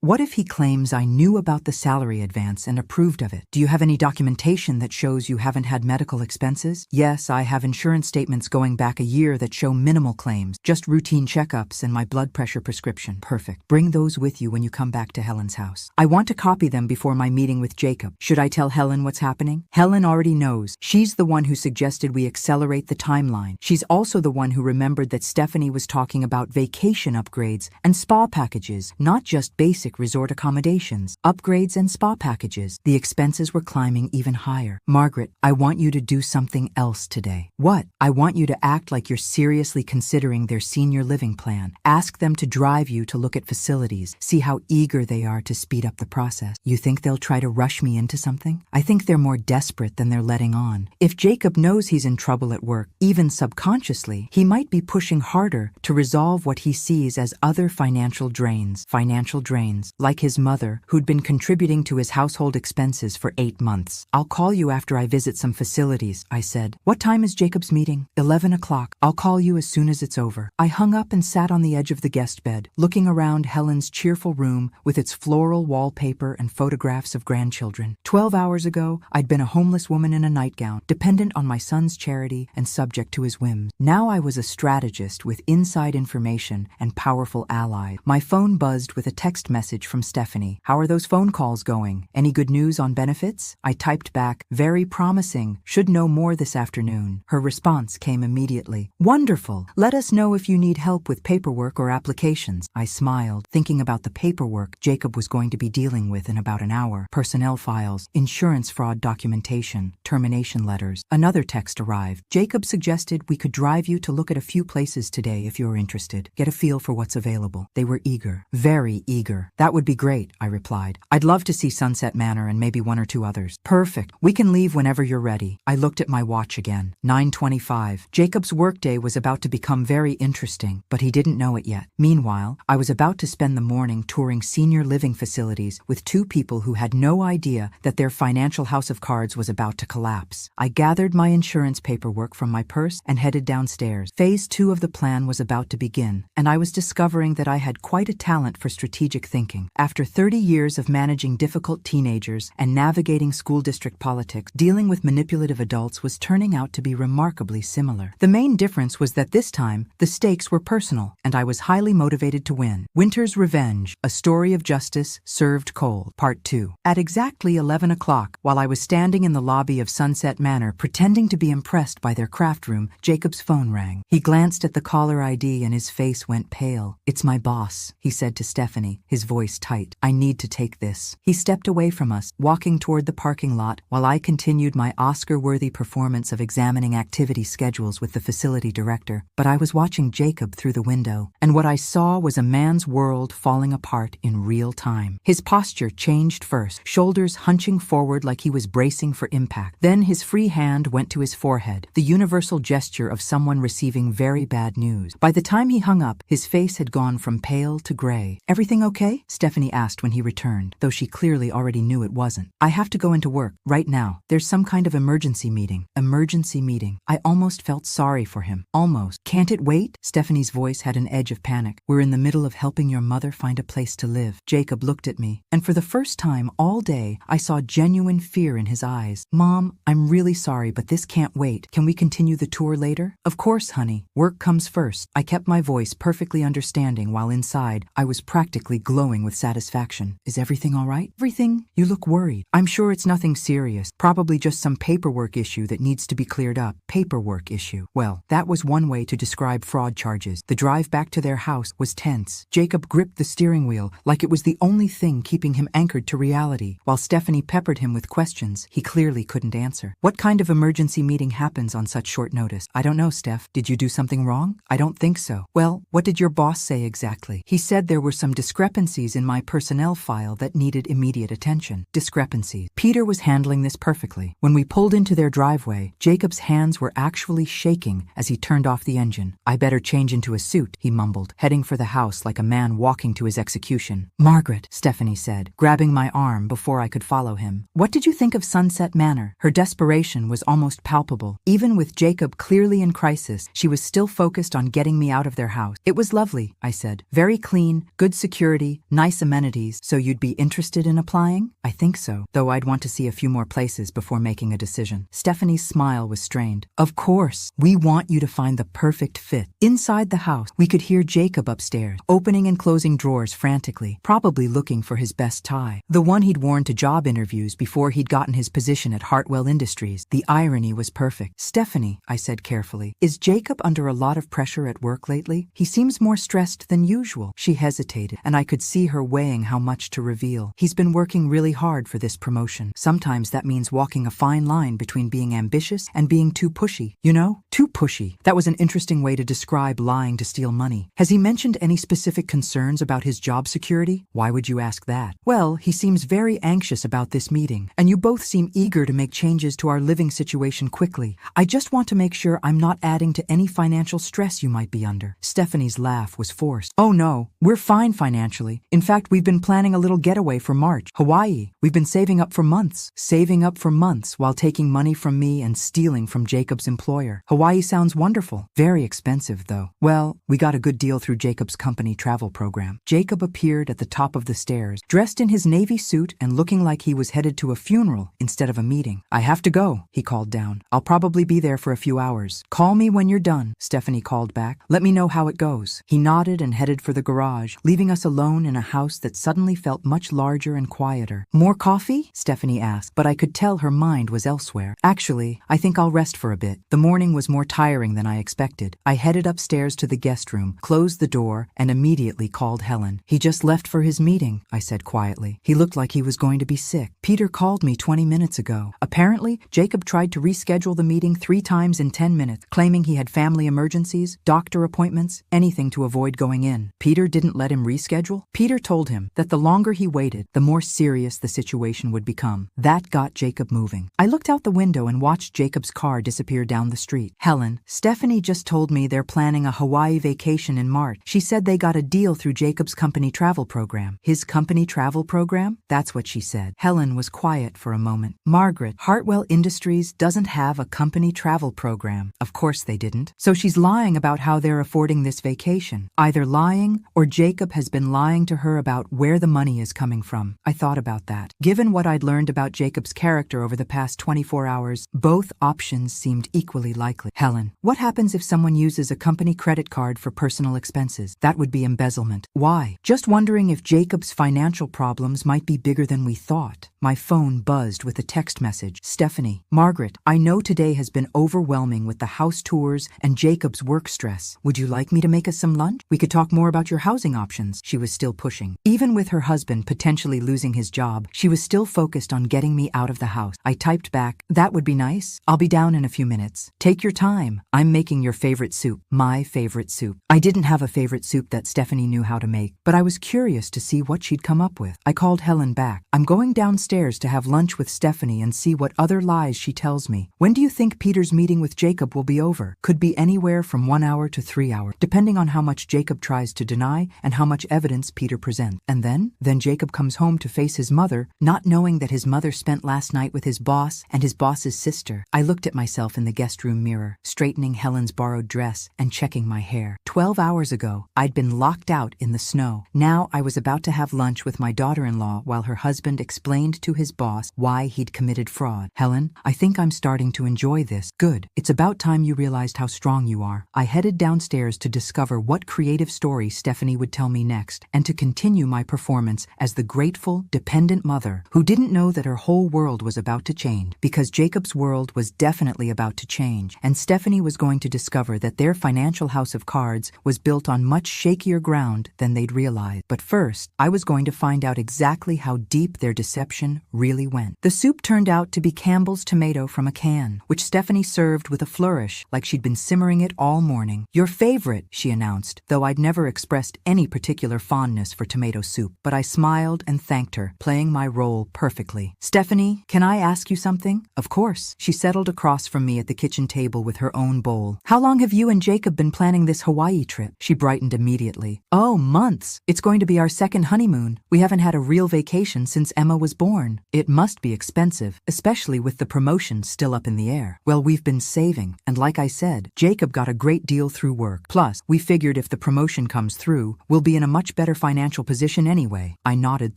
What if he claims I knew about the salary advance and approved of it? Do you have any documentation that shows you haven't had medical expenses? Yes, I have insurance statements going back a year that show minimal claims, just routine checkups and my blood pressure prescription. Perfect. Bring those with you when you come back to Helen's house. I want to copy them before my meeting with Jacob. Should I tell Helen what's happening? Helen already knows. She's the one who suggested we accelerate the timeline. She's also the one who remembered that Stephanie was talking about vacation upgrades and spa packages, not just basic resort accommodations. Upgrades and spa packages. The expenses were climbing even higher. Margaret, I want you to do something else today. What? I want you to act like you're seriously considering their senior living plan. Ask them to drive you to look at facilities. See how eager they are to speed up the process. You think they'll try to rush me into something? I think they're more desperate than they're letting on. If Jacob knows he's in trouble at work, even subconsciously, he might be pushing harder to resolve what he sees as other financial drains. Financial drains, like his mother, who'd been contributing to his household expenses for 8 months. I'll call you after I visit some facilities, I said. What time is Jacob's meeting? 11 o'clock. I'll call you as soon as it's over. I hung up and sat on the edge of the guest bed, looking around Helen's cheerful room with its floral wallpaper and photographs of grandchildren. 12 hours ago, I'd been a homeless woman in a nightgown, dependent on my son's charity and subject to his whims. Now I was a strategist with inside information and powerful allies. My phone buzzed with a text message from Stephanie. How are those phone calls going? Any good news on benefits? I typed back, very promising. Should know more this afternoon. Her response came immediately. Wonderful. Let us know if you need help with paperwork or applications. I smiled, thinking about the paperwork Jacob was going to be dealing with in about an hour. Personnel files, insurance fraud documentation, termination letters. Another text arrived. Jacob suggested we could drive you to look at a few places today if you're interested. Get a feel for what's available. They were eager. Very eager. That would be great, I replied. I'd love to see Sunset Manor and maybe 1 or 2 others. Perfect. We can leave whenever you're ready. I looked at my watch again. 9:25. Jacob's workday was about to become very interesting, but he didn't know it yet. Meanwhile, I was about to spend the morning touring senior living facilities with 2 people who had no idea that their financial house of cards was about to collapse. I gathered my insurance paperwork from my purse and headed downstairs. Phase 2 of the plan was about to begin, and I was discovering that I had quite a talent for strategic thinking. After 30 years of managing difficult teenagers and navigating school district politics, dealing with manipulative adults was turning out to be remarkably similar. The main difference was that this time, the stakes were personal, and I was highly motivated to win. Winter's Revenge, A Story of Justice Served Cold, Part 2. At exactly 11 o'clock, while I was standing in the lobby of Sunset Manor pretending to be impressed by their craft room, Jacob's phone rang. He glanced at the caller ID and his face went pale. It's my boss, he said to Stephanie, his voice tight. I need to take this. He stepped away from us, walking toward the parking lot while I continued my Oscar-worthy performance of examining activity schedules with the facility director. But I was watching Jacob through the window, and what I saw was a man's world falling apart in real time. His posture changed first, shoulders hunching forward like he was bracing for impact. Then his free hand went to his forehead, the universal gesture of someone receiving very bad news. By the time he hung up, his face had gone from pale to gray. Everything okay? Stephanie asked when he returned, though she clearly already knew it wasn't. I have to go into work, right now. There's some kind of emergency meeting. Emergency meeting. I almost felt sorry for him. Almost. Can't it wait? Stephanie's voice had an edge of panic. We're in the middle of helping your mother find a place to live. Jacob looked at me, and for the first time all day, I saw genuine fear in his eyes. Mom, I'm really sorry, but this can't wait. Can we continue the the tour later? Of course, honey. Work comes first. I kept my voice perfectly understanding while inside I was practically glowing with satisfaction. Is everything all right? Everything? You look worried. I'm sure it's nothing serious. Probably just some paperwork issue that needs to be cleared up. Paperwork issue. Well, that was one way to describe fraud charges. The drive back to their house was tense. Jacob gripped the steering wheel like it was the only thing keeping him anchored to reality, while Stephanie peppered him with questions he clearly couldn't answer. What kind of emergency meeting happens on such short notice? I don't know, Steph. Did you do something wrong? I don't think so. Well, what did your boss say exactly? He said there were some discrepancies in my personnel file that needed immediate attention. Discrepancies. Peter was handling this perfectly. When we pulled into their driveway, Jacob's hands were actually shaking as he turned off the engine. I better change into a suit, he mumbled, heading for the house like a man walking to his execution. Margaret, Stephanie said, grabbing my arm before I could follow him. What did you think of Sunset Manor? Her desperation was almost palpable. Even with Jacob clearly in crisis, she was still focused on getting me out of their house. It was lovely, I said. Very clean, good security, nice amenities. So you'd be interested in applying? I think so, though I'd want to see a few more places before making a decision. Stephanie's smile was strained. Of course, we want you to find the perfect fit. Inside the house, we could hear Jacob upstairs, opening and closing drawers frantically, probably looking for his best tie. The one he'd worn to job interviews before he'd gotten his position at Hartwell Industries. The irony was perfect. Stephanie, I said carefully, is Jacob under a lot of pressure at work lately? He seems more stressed than usual. She hesitated, and I could see her weighing how much to reveal. He's been working really hard for this promotion. Sometimes that means walking a fine line between being ambitious and being too pushy. You know? Too pushy. That was an interesting way to describe lying to steal money. Has he mentioned any specific concerns about his job security? Why would you ask that? Well, he seems very anxious about this meeting, and you both seem eager to make changes to our living situation quickly. I just want to make sure I'm not adding to any financial stress you might be under. Stephanie's laugh was forced. Oh no, we're fine financially. In fact, we've been planning a little getaway for March. Hawaii. We've been saving up for months. Saving up for months while taking money from me and stealing from Jacob's employer. Hawaii sounds wonderful. Very expensive, though. Well, we got a good deal through Jacob's company travel program. Jacob appeared at the top of the stairs, dressed in his navy suit and looking like he was headed to a funeral instead of a meeting. I have to go, he called down. I'll probably be there for a few hours. Call me when you're done, Stephanie called back. Let me know how it goes. He nodded and headed for the garage, leaving us alone in a house that suddenly felt much larger and quieter. More coffee? Stephanie asked, but I could tell her mind was elsewhere. Actually, I think I'll rest for a bit. The morning was more tiring than I expected. I headed upstairs to the guest room, closed the door, and immediately called Helen. He just left for his meeting, I said quietly. He looked like he was going to be sick. Peter called me 20 minutes ago. Apparently, Jacob tried to reschedule the meeting 3 times in 10 minutes, claiming he had family emergencies, doctor appointments, anything to avoid going in. Peter didn't let him reschedule. Peter told him that the longer he waited, the more serious the situation would become. That got Jacob moving. I looked out the window and watched Jacob's car disappear down the street. Helen, Stephanie just told me they're planning a Hawaii vacation in March. She said they got a deal through Jacob's company travel program. His company travel program? That's what she said. Helen was quiet for a moment. Margaret, Hartwell Industries doesn't have a company travel program. Of course they didn't. So she's lying about how they're affording this vacation. Either lying or Jacob has been lying to her about where the money is coming from. I thought about that. Given what I'd learned about Jacob's character over the past 24 hours, both options seemed equally likely. Helen, what happens if someone uses a company credit card for personal expenses? That would be embezzlement. Why? Just wondering if Jacob's financial problems might be bigger than we thought. My phone buzzed with a text message. Stephanie, Margaret, I know today has been overwhelming with the house tours and Jacob's work stress. Would you like me to make us some lunch? We could talk more about your housing options. She was still pushing. Even with her husband potentially losing his job, she was still focused on getting me out of the house. I typed back, that would be nice. I'll be down in a few minutes. Take your time. I'm making your favorite soup. My favorite soup. I didn't have a favorite soup that Stephanie knew how to make, but I was curious to see what she'd come up with. I called Helen back. I'm going downstairs to have lunch with Stephanie and see what other lies she tells me. When do you think Peter's meeting with Jacob will be over? Could be anywhere from 1 hour to 3 hours, depending on how much Jacob tries to deny and how much evidence Peter presents. And then Jacob comes home to face his mother, not knowing that his mother spent last night with his boss and his boss's sister. I looked at myself in the guest room mirror, straightening Helen's borrowed dress and checking my hair. 12 hours ago, I'd been locked out in the snow. Now I was about to have lunch with my daughter-in-law while her husband explained to his boss why he'd committed fraud. Helen, I think I'm starting to enjoy this. Good. It's about time you realized how strong you are. I headed downstairs to discover what creative story Stephanie would tell me next, and to continue my performance as the grateful, dependent mother who didn't know that her whole world was about to change, because Jacob's world was definitely about to change, and Stephanie was going to discover that their financial house of cards was built on much shakier ground than they'd realized. But first, I was going to find out exactly how deep their deception really went. The soup turned out to be Campbell's tomato from a can, which Stephanie served with a flourish, like she'd been simmering it all morning. "Your favorite," she announced, though I'd never expressed any particular fondness for tomato soup. But I smiled and thanked her, playing my role perfectly. "Stephanie, can I ask you something?" "Of course." She settled across from me at the kitchen table with her own bowl. "How long have you and Jacob been planning this Hawaii trip?" She brightened immediately. "Oh, months. It's going to be our second honeymoon. We haven't had a real vacation since Emma was born." "It must be expensive, especially with the promotion still up in the air." "Well, we've been saving, and like I said, Jacob got a great deal through work. Plus, we figured if the promotion comes through, we'll be in a much better financial position anyway." I nodded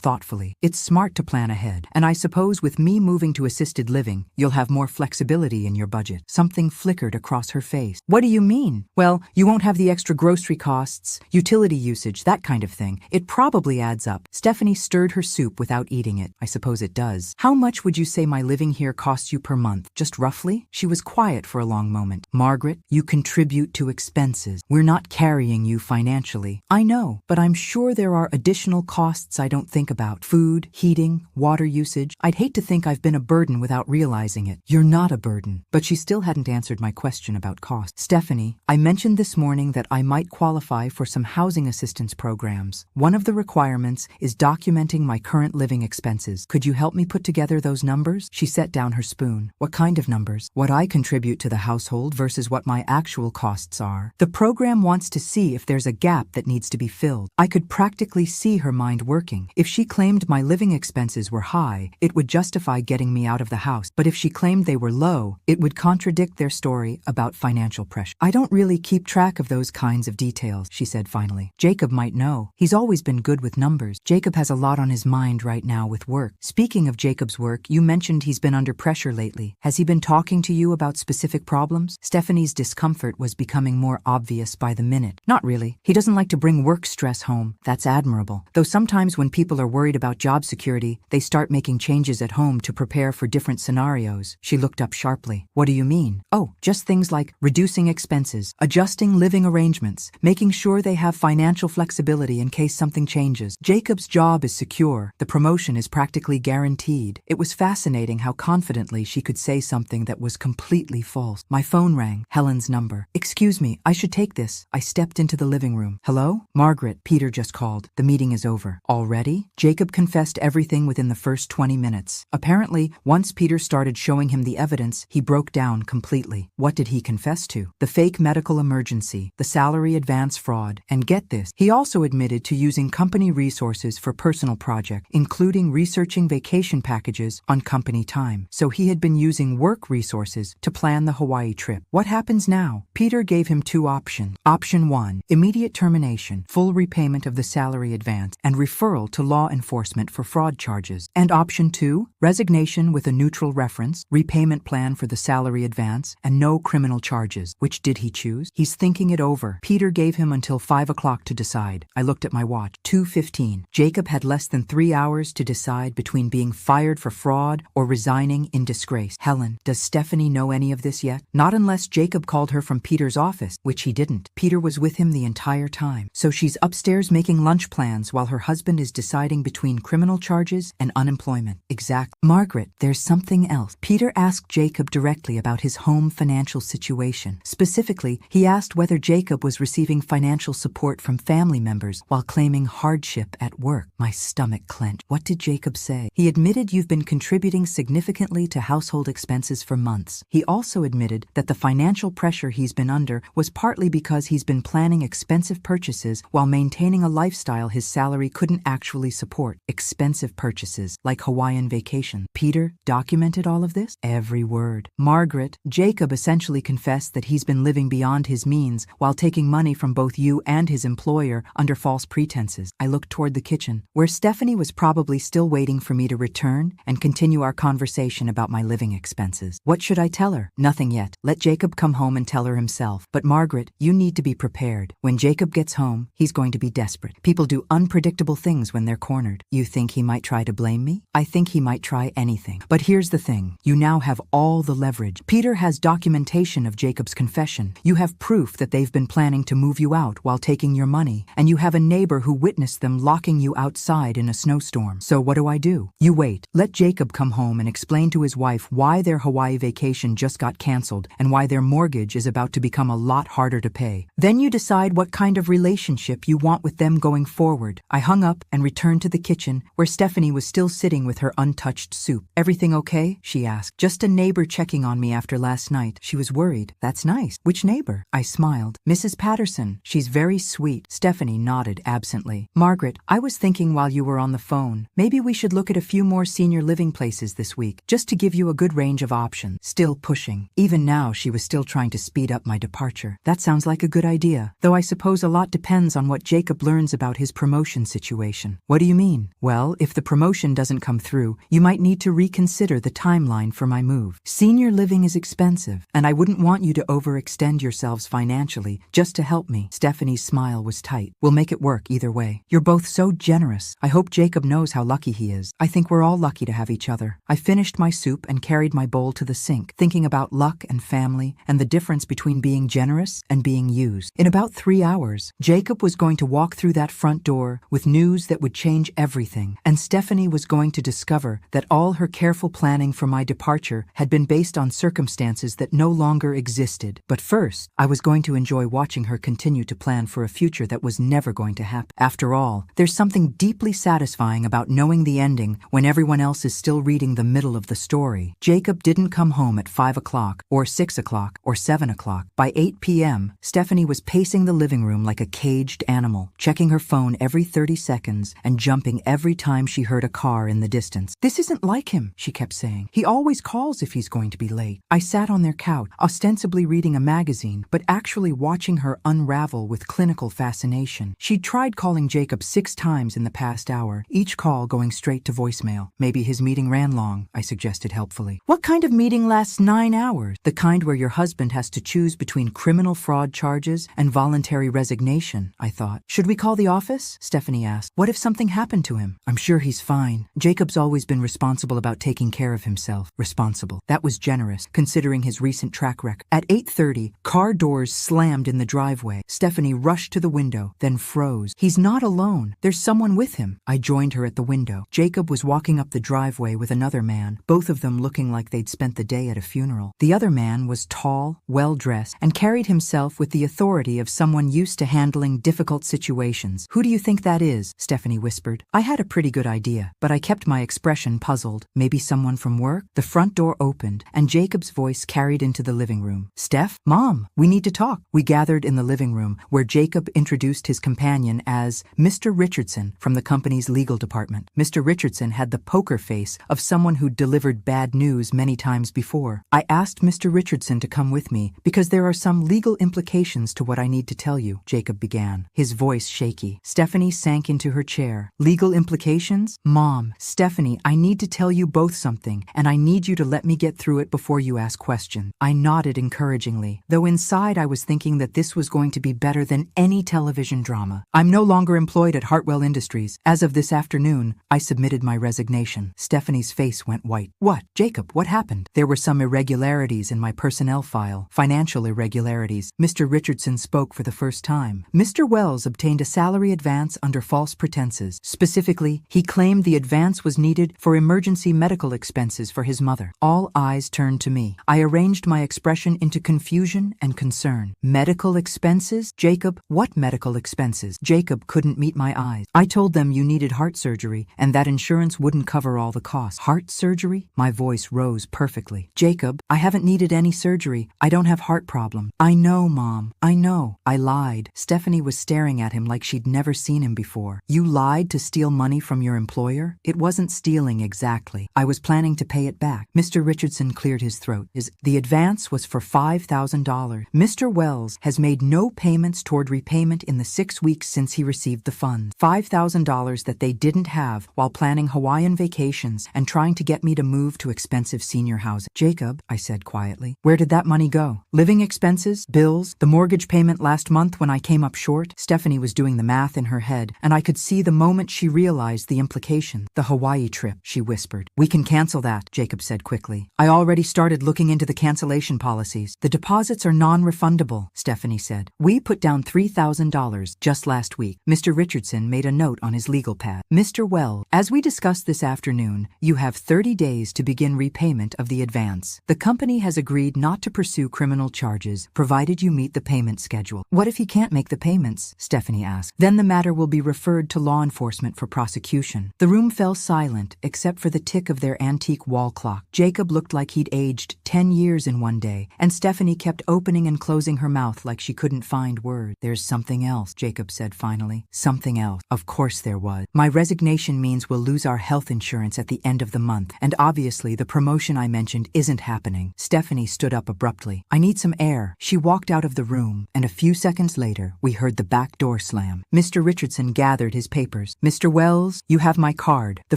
thoughtfully. "It's smart to plan ahead, and I suppose with me moving to assisted living, you'll have more flexibility in your budget." Something flickered across her face. "What do you mean?" "Well, you won't have the extra grocery costs, utility usage, that kind of thing. It probably adds up." Stephanie stirred her soup without eating it. "I suppose it does. How much would you say my living here costs you per month? Just roughly?" She was quiet for a long moment. "Margaret, you contribute to expenses. We're not carrying you financially." "I know, but I'm sure there are additional costs I don't think about. Food, heating, water usage. I'd hate to think I've been a burden without realizing it." "You're not a burden." But she still hadn't answered my question about cost. "Stephanie, I mentioned this morning that I might qualify for some housing assistance programs. One of the requirements is documenting my current living expenses. Could you help me put together those numbers?" She set down her spoon. "What kind of numbers?" "What I contribute to the household versus what my actual costs are. The program wants to see if there's a gap that needs to be filled." I could practically see her mind working. If she claimed my living expenses were high, it would justify getting me out of the house. But if she claimed they were low, it would contradict their story about financial pressure. "I don't really keep track of those kinds of details," she said finally. "Jacob might know. He's always been good with numbers. Jacob has a lot on his mind right now with work." "Speaking of Jacob's work, you mentioned he's been under pressure lately. Has he been talking to you about specific problems?" Stephanie's discomfort was becoming more obvious by the minute. "Not really. He doesn't like to bring work stress home. That's admirable. Though sometimes when people are worried about job security, they start making changes at home to prepare for different scenarios." She looked up sharply. "What do you mean?" "Oh, just things like reducing expenses, adjusting living arrangements, making sure they have financial flexibility in case something changes. Jacob's job is secure. The promotion is practically guaranteed." It was fascinating how confidently she could say something that was completely false. My phone rang. Helen's number. "Excuse me, I should take this." I stepped into the living room. "Hello? Margaret, Peter just called. The meeting is over." "Already?" Jacob confessed everything within the first 20 minutes. Apparently, once Peter started showing him the evidence, he broke down completely. What did he confess to? The fake medical emergency, the salary advance fraud, and get this, he also admitted to using company resources for personal projects, including researching vacation packages on company time. So he had been using work resources to plan the Hawaii trip. What happens now? Peter gave him two options. Option 1, immediate termination, full repayment of the salary advance, and referral to law enforcement for fraud charges. And option 2, resignation with a neutral reference, repayment plan for the salary advance, and no criminal charges. Which did he choose? He's thinking it over. Peter gave him until 5 o'clock to decide. I looked at my watch. 2:15. Jacob had less than 3 hours to decide between being fired for fraud or resigning in disgrace. Helen, does Stephanie know any of this yet? Not unless Jacob called her from Peter's office, which he didn't. Peter was with him the entire time. So she's upstairs making lunch plans while her husband is deciding between criminal charges and unemployment. Exactly. Margaret, there's something else. Peter asked Jacob directly about his home financial situation. Specifically, he asked whether Jacob was receiving financial support from family members while claiming hardship at work. My stomach clenched. What did Jacob say? He admitted you've been contributing significantly to household expenses for months. He also admitted that the financial pressure he's been under was partly because he's been planning expensive purchases while maintaining a lifestyle his salary couldn't actually support. Expensive purchases, like Hawaiian vacation. Peter documented all of this? Every word. Margaret, Jacob essentially confessed that he's been living beyond his means while taking money from both you and his employer under false pretenses. I looked toward the kitchen, where Stephanie was probably still waiting for me to return and continue our conversation about my living expenses. What should I tell her? Nothing. Nothing yet. Let Jacob come home and tell her himself. But Margaret, you need to be prepared. When Jacob gets home, he's going to be desperate. People do unpredictable things when they're cornered. You think he might try to blame me? I think he might try anything. But here's the thing. You now have all the leverage. Peter has documentation of Jacob's confession. You have proof that they've been planning to move you out while taking your money. And you have a neighbor who witnessed them locking you outside in a snowstorm. So what do? You wait. Let Jacob come home and explain to his wife why their Hawaii vacation just got canceled and why their mortgage is about to become a lot harder to pay. Then you decide what kind of relationship you want with them going forward. I hung up and returned to the kitchen where Stephanie was still sitting with her untouched soup. Everything okay? She asked. Just a neighbor checking on me after last night. She was worried. That's nice. Which neighbor? I smiled. Mrs. Patterson. She's very sweet. Stephanie nodded absently. Margaret, I was thinking while you were on the phone, maybe we should look at a few more senior living places this week, just to give you a good range of options. Still pushing. Even now, she was still trying to speed up my departure. That sounds like a good idea, though I suppose a lot depends on what Jacob learns about his promotion situation. What do you mean? Well, if the promotion doesn't come through, you might need to reconsider the timeline for my move. Senior living is expensive, and I wouldn't want you to overextend yourselves financially just to help me. Stephanie's smile was tight. We'll make it work either way. You're both so generous. I hope Jacob knows how lucky he is. I think we're all lucky to have each other. I finished my soup and carried my bowl to the sink, thinking about luck and family and the difference between being generous and being used. In about 3 hours, Jacob was going to walk through that front door with news that would change everything, and Stephanie was going to discover that all her careful planning for my departure had been based on circumstances that no longer existed. But first, I was going to enjoy watching her continue to plan for a future that was never going to happen. After all, there's something deeply satisfying about knowing the ending when everyone else is still reading the middle of the story. Jacob didn't come home at 5 o'clock, or 6 o'clock, or 7 o'clock. By 8 p.m., Stephanie was pacing the living room like a caged animal, checking her phone every 30 seconds and jumping every time she heard a car in the distance. This isn't like him, she kept saying. He always calls if he's going to be late. I sat on their couch, ostensibly reading a magazine, but actually watching her unravel with clinical fascination. She'd tried calling Jacob 6 times in the past hour, each call going straight to voicemail. Maybe his meeting ran long, I suggested helpfully. What kind of meeting lasts 9 hours? The kind where your husband has to choose between criminal fraud charges and voluntary resignation, I thought. Should we call the office? Stephanie asked. What if something happened to him? I'm sure he's fine. Jacob's always been responsible about taking care of himself. Responsible. That was generous, considering his recent track record. At 8:30, car doors slammed in the driveway. Stephanie rushed to the window, then froze. He's not alone. There's someone with him. I joined her at the window. Jacob was walking up the driveway with another man, both of them looking like they'd spent the day at a funeral. The other man was tall, well-dressed, and carried himself with the authority of someone used to handling difficult situations. Who do you think that is? Stephanie whispered. I had a pretty good idea, but I kept my expression puzzled. Maybe someone from work? The front door opened, and Jacob's voice carried into the living room. Steph? Mom, we need to talk. We gathered in the living room, where Jacob introduced his companion as Mr. Richardson from the company's legal department. Mr. Richardson had the poker face of someone who'd delivered bad news many times before. I asked Mr. Richardson to come with me because there are some legal implications to what I need to tell you, Jacob began, his voice shaky. Stephanie sank into her chair. Legal implications? Mom, Stephanie, I need to tell you both something, and I need you to let me get through it before you ask questions. I nodded encouragingly, though inside I was thinking that this was going to be better than any television drama. I'm no longer employed at Hartwell Industries. As of this afternoon, I submitted my resignation. Stephanie's face went white. What? Jacob, what happened? There were some irregularities in my personnel file. Financial irregularities. Mr. Richardson spoke for the first time. Mr. Wells obtained a salary advance under false pretenses. Specifically, he claimed the advance was needed for emergency medical expenses for his mother. All eyes turned to me. I arranged my expression into confusion and concern. Medical expenses? Jacob, what medical expenses? Jacob couldn't meet my eyes. I told them you needed heart surgery and that insurance wouldn't cover all the costs. Heart surgery? My voice rose perfectly. Jacob, I haven't needed any surgery. I don't have heart problems. I know, Mom. I know. I lied. Stephanie was staring at him like she'd never seen him before. You lied to steal money from your employer? It wasn't stealing exactly. I was planning to pay it back. Mr. Richardson cleared his throat. The advance was for $5,000. Mr. Wells has made no payments toward repayment in the 6 weeks since he received the funds. $5,000 that they didn't have while planning Hawaiian vacations and trying to get me to move to expensive senior housing. Jacob, I said said quietly. Where did that money go? Living expenses? Bills? The mortgage payment last month when I came up short? Stephanie was doing the math in her head, and I could see the moment she realized the implication. The Hawaii trip, she whispered. We can cancel that, Jacob said quickly. I already started looking into the cancellation policies. The deposits are non-refundable, Stephanie said. We put down $3,000 just last week. Mr. Richardson made a note on his legal pad. Mr. Wells, as we discussed this afternoon, you have 30 days to begin repayment of the advance. The company has agreed not to pursue criminal charges, provided you meet the payment schedule. What if he can't make the payments? Stephanie asked. Then the matter will be referred to law enforcement for prosecution. The room fell silent, except for the tick of their antique wall clock. Jacob looked like he'd aged 10 years in one day, and Stephanie kept opening and closing her mouth like she couldn't find words. There's something else, Jacob said finally. Something else. Of course there was. My resignation means we'll lose our health insurance at the end of the month, and obviously the promotion I mentioned isn't happening. Stephanie stood up abruptly. I need some air. She walked out of the room, and a few seconds later, we heard the back door slam. Mr. Richardson gathered his papers. Mr. Wells, you have my card. The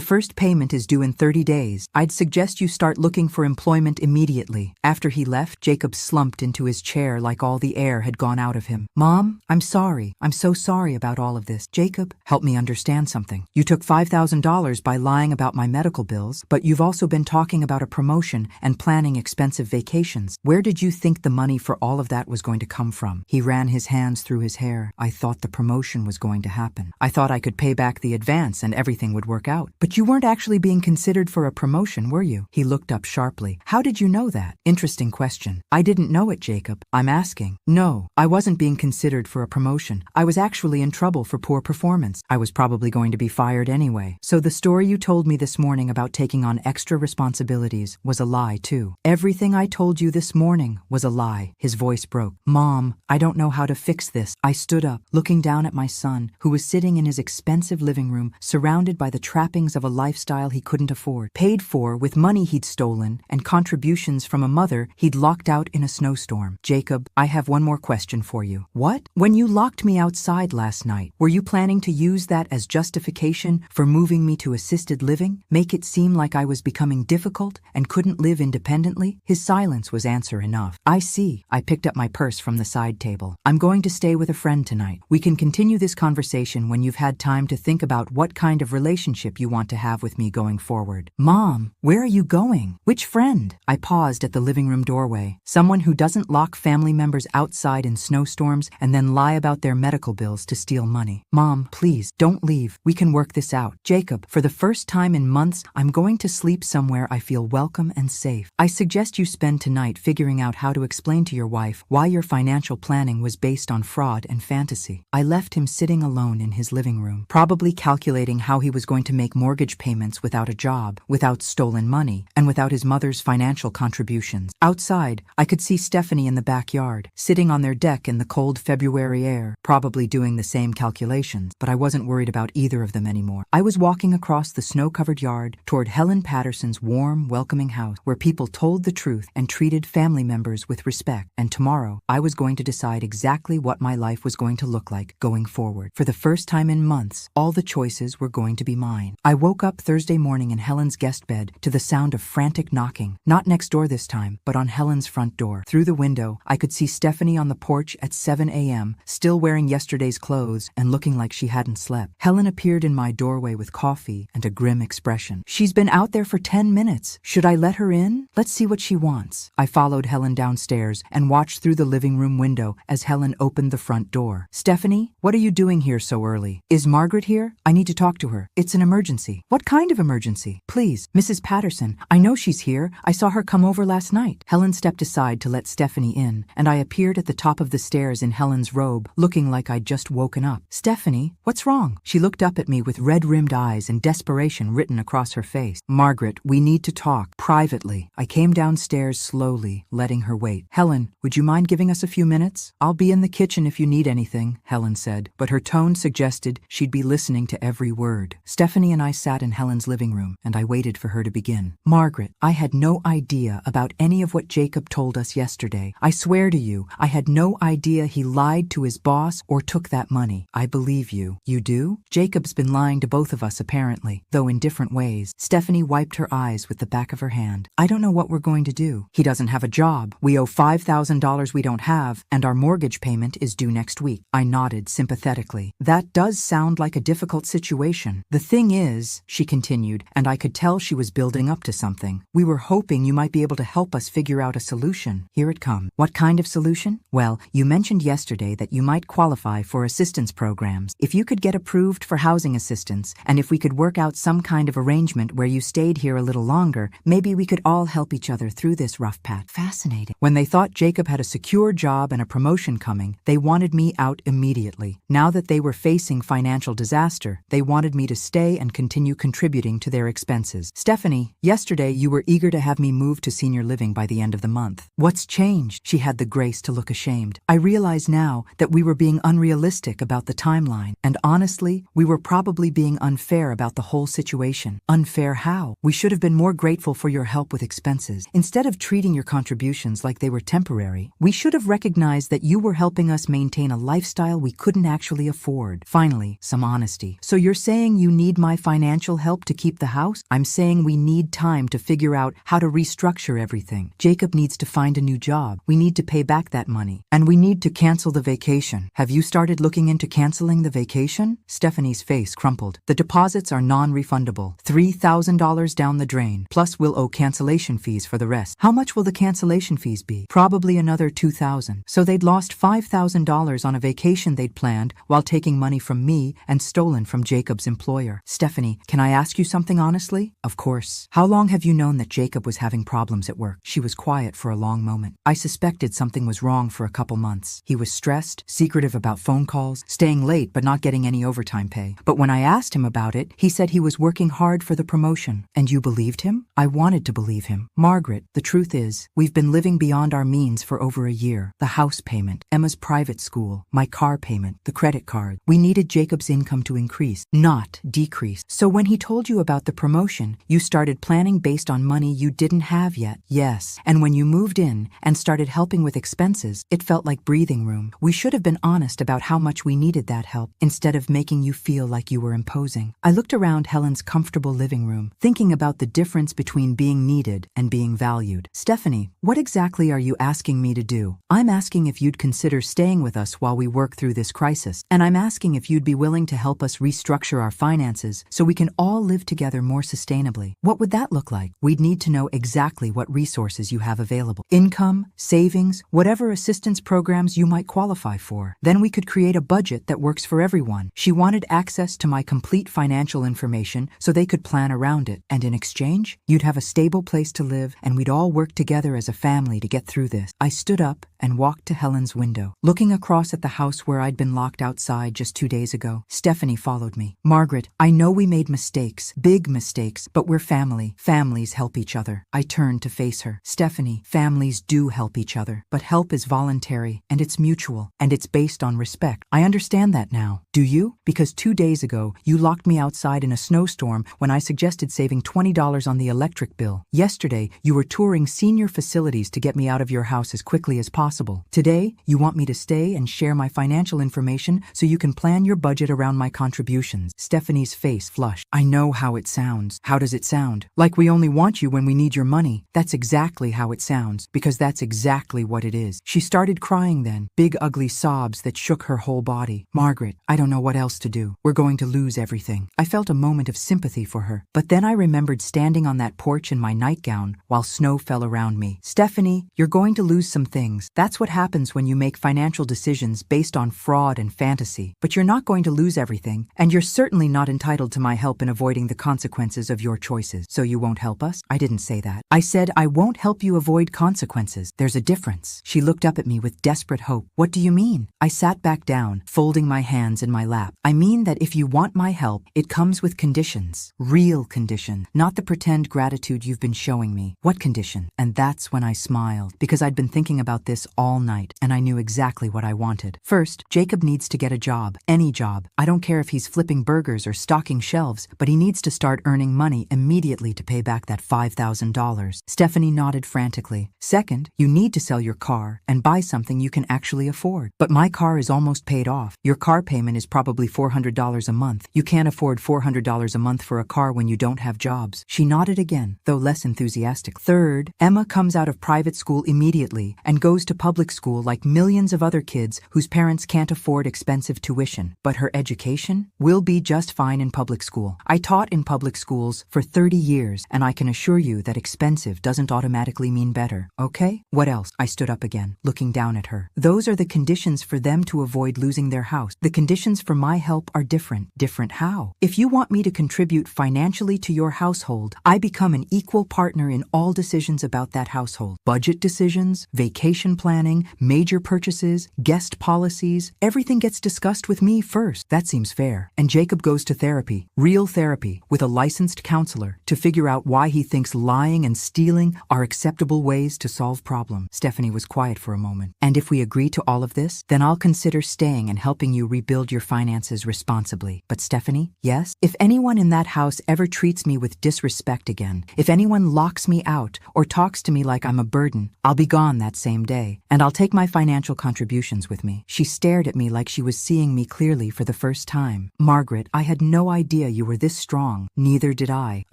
first payment is due in 30 days. I'd suggest you start looking for employment immediately. After he left, Jacob slumped into his chair like all the air had gone out of him. Mom, I'm sorry. I'm so sorry about all of this. Jacob, help me understand something. You took $5,000 by lying about my medical bills, but you've also been talking about a promotion and planning expensive vacations. Where did you think the money for all of that was going to come from? He ran his hands through his hair. I thought the promotion was going to happen. I thought I could pay back the advance and everything would work out. But you weren't actually being considered for a promotion, were you? He looked up sharply. How did you know that? Interesting question. I didn't know it, Jacob. I'm asking. No, I wasn't being considered for a promotion. I was actually in trouble for poor performance. I was probably going to be fired anyway. So the story you told me this morning about taking on extra responsibilities was a lie too. Everything I told you this morning was a lie. His voice broke. Mom, I don't know how to fix this. I stood up, looking down at my son, who was sitting in his expensive living room, surrounded by the trappings of a lifestyle he couldn't afford, paid for with money he'd stolen and contributions from a mother he'd locked out in a snowstorm. Jacob, I have one more question for you. What? When you locked me outside last night, were you planning to use that as justification for moving me to assisted living? Make it seem like I was becoming difficult and couldn't live independently? His silence was answer enough. I see. I picked up my purse from the side table. I'm going to stay with a friend tonight. We can continue this conversation when you've had time to think about what kind of relationship you want to have with me going forward. Mom, where are you going? Which friend? I paused at the living room doorway. Someone who doesn't lock family members outside in snowstorms and then lie about their medical bills to steal money. Mom, please, don't leave. We can work this out. Jacob, for the first time in months, I'm going to sleep somewhere I feel welcome and safe. I suggest you spend tonight figuring out how to explain to your wife why your financial planning was based on fraud and fantasy. I left him sitting alone in his living room, probably calculating how he was going to make mortgage payments without a job, without stolen money, and without his mother's financial contributions. Outside, I could see Stephanie in the backyard, sitting on their deck in the cold February air, probably doing the same calculations, but I wasn't worried about either of them anymore. I was walking across the snow-covered yard toward Helen Patterson's warm, welcoming house, where people told the truth and treated family members with respect. And tomorrow, I was going to decide exactly what my life was going to look like going forward. For the first time in months, all the choices were going to be mine. I woke up Thursday morning in Helen's guest bed to the sound of frantic knocking. Not next door this time, but on Helen's front door. Through the window, I could see Stephanie on the porch at 7 a.m., still wearing yesterday's clothes and looking like she hadn't slept. Helen appeared in my doorway with coffee and a grim expression. She's been out there for 10 minutes. Should I let her in? Let's see what she wants. I followed Helen downstairs and watched through the living room window as Helen opened the front door. Stephanie, what are you doing here so early? Is Margaret here? I need to talk to her. It's an emergency. What kind of emergency? Please, Mrs. Patterson, I know she's here. I saw her come over last night. Helen stepped aside to let Stephanie in, and I appeared at the top of the stairs in Helen's robe, looking like I'd just woken up. Stephanie, what's wrong? She looked up at me with red-rimmed eyes and desperation written across her face. Margaret, we need to talk, privately. I came downstairs slowly, letting her wait. Helen, would you mind giving us a few minutes? I'll be in the kitchen if you need anything, Helen said, but her tone suggested she'd be listening to every word. Stephanie and I sat in Helen's living room, and I waited for her to begin. Margaret, I had no idea about any of what Jacob told us yesterday. I swear to you, I had no idea he lied to his boss or took that money. I believe you. You do? Jacob's been lying to both of us apparently, though in different ways. Stephanie wiped her eyes with the back of her hand. I don't know what we're going to do? He doesn't have a job. We owe $5,000 we don't have, and our mortgage payment is due next week. I nodded sympathetically. That does sound like a difficult situation. The thing is, she continued, and I could tell she was building up to something. We were hoping you might be able to help us figure out a solution. Here it comes. What kind of solution? Well, you mentioned yesterday that you might qualify for assistance programs. If you could get approved for housing assistance, and if we could work out some kind of arrangement where you stayed here a little longer, maybe we could all help each other through this rough patch. Fascinating. When they thought Jacob had a secure job and a promotion coming, they wanted me out immediately. Now that they were facing financial disaster, they wanted me to stay and continue contributing to their expenses. Stephanie, yesterday you were eager to have me move to senior living by the end of the month. What's changed? She had the grace to look ashamed. I realize now that we were being unrealistic about the timeline, and honestly, we were probably being unfair about the whole situation. Unfair how? We should have been more grateful for your help with expenses. Instead of treating your contributions like they were temporary, we should have recognized that you were helping us maintain a lifestyle we couldn't actually afford. Finally, some honesty. So you're saying you need my financial help to keep the house? I'm saying we need time to figure out how to restructure everything. Jacob needs to find a new job. We need to pay back that money. And we need to cancel the vacation. Have you started looking into canceling the vacation? Stephanie's face crumpled. The deposits are non-refundable. $3,000 down the drain. Plus we'll owe cancellation fees for the rest. How much will the cancellation fees be? Probably another $2,000. So they'd lost $5,000 on a vacation they'd planned while taking money from me and stolen from Jacob's employer. Stephanie, can I ask you something honestly? Of course. How long have you known that Jacob was having problems at work? She was quiet for a long moment. I suspected something was wrong for a couple months. He was stressed, secretive about phone calls, staying late but not getting any overtime pay. But when I asked him about it, he said he was working hard for the promotion. And you believed him? I wanted to believe him. Margaret, the truth is, we've been living beyond our means for over a year. The house payment, Emma's private school, my car payment, the credit card. We needed Jacob's income to increase, not decrease. So when he told you about the promotion, you started planning based on money you didn't have yet. Yes. And when you moved in and started helping with expenses, it felt like breathing room. We should have been honest about how much we needed that help, instead of making you feel like you were imposing. I looked around Helen's comfortable living room, thinking about the difference between being needed and being valued. Stephanie, what exactly are you asking me to do? I'm asking if you'd consider staying with us while we work through this crisis, and I'm asking if you'd be willing to help us restructure our finances so we can all live together more sustainably. What would that look like? We'd need to know exactly what resources you have available. Income, savings, whatever assistance programs you might qualify for. Then we could create a budget that works for everyone. She wanted access to my complete financial information so they could plan around it. And in exchange, you'd have a stable place to live and we'd all work together as a family to get through this. I stood up and walked to Helen's window, looking across at the house where I'd been locked outside just 2 days ago. Stephanie followed me. Margaret, I know we made mistakes, big mistakes, but we're family. Families help each other. I turned to face her. Stephanie, families do help each other, but help is voluntary and it's mutual and it's based on respect. I understand that now. Do you? Because 2 days ago, you locked me outside in a snowstorm when I suggested saving $20 on the electric bill. Yesterday, you were touring senior facilities to get me out of your house as quickly as possible. Today, you want me to stay and share my financial information so you can plan your budget around my contributions. Stephanie's face flushed. I know how it sounds. How does it sound? Like we only want you when we need your money. That's exactly how it sounds, because that's exactly what it is. She started crying then, big ugly sobs that shook her whole body. Margaret, I don't know what else to do. We're going to lose everything. I felt a moment of sympathy for her, but then I remembered standing on that porch in my nightgown while snow fell around me. Stephanie, you're going to lose some things. That's what happens when you make financial decisions based on fraud and fantasy. But you're not going to lose everything, and you're certainly not entitled to my help in avoiding the consequences of your choices. So you won't help us? I didn't say that. I said I won't help you avoid consequences. There's a difference. She looked up at me with desperate hope. What do you mean? I sat back down, folding my hands in my lap. I mean that if you want my help, it comes with conditions. Real condition, not the pretend gratitude you've been showing me. What condition? And that's when I smiled, because I'd been thinking about this all night, and I knew exactly what I wanted. First, Jacob needs to get a job. Any job. I don't care if he's flipping burgers or stocking shelves, but he needs to start earning money immediately to pay back that $5,000. Stephanie nodded frantically. Second, you need to sell your car and buy something you can actually afford. But my car is almost paid off. Your car payment is probably $400 a month. You can't afford $400 a month for a car when you don't have jobs. She nodded again, though less enthusiastic. Third, Third, Emma comes out of private school immediately and goes to public school like millions of other kids whose parents can't afford expensive tuition. But her education will be just fine in public school. I taught in public schools for 30 years, and I can assure you that expensive doesn't automatically mean better, okay? What else? I stood up again, looking down at her. Those are the conditions for them to avoid losing their house. The conditions for my help are different. Different how? If you want me to contribute financially to your household, I become an equal partner in all decisions about that household. Budget decisions, vacation planning, major purchases, guest policies, everything gets discussed with me first. That seems fair. And Jacob goes to therapy, real therapy, with a licensed counselor to figure out why he thinks lying and stealing are acceptable ways to solve problems. Stephanie was quiet for a moment. And if we agree to all of this, then I'll consider staying and helping you rebuild your finances responsibly. But Stephanie, yes? If anyone in that house ever treats me with disrespect again, if anyone locks me out or talks to me like I'm a burden, I'll be gone that same day, and I'll take my financial contributions with me. She stared at me like she was seeing me clearly for the first time. Margaret, I had no idea you were this strong. Neither did I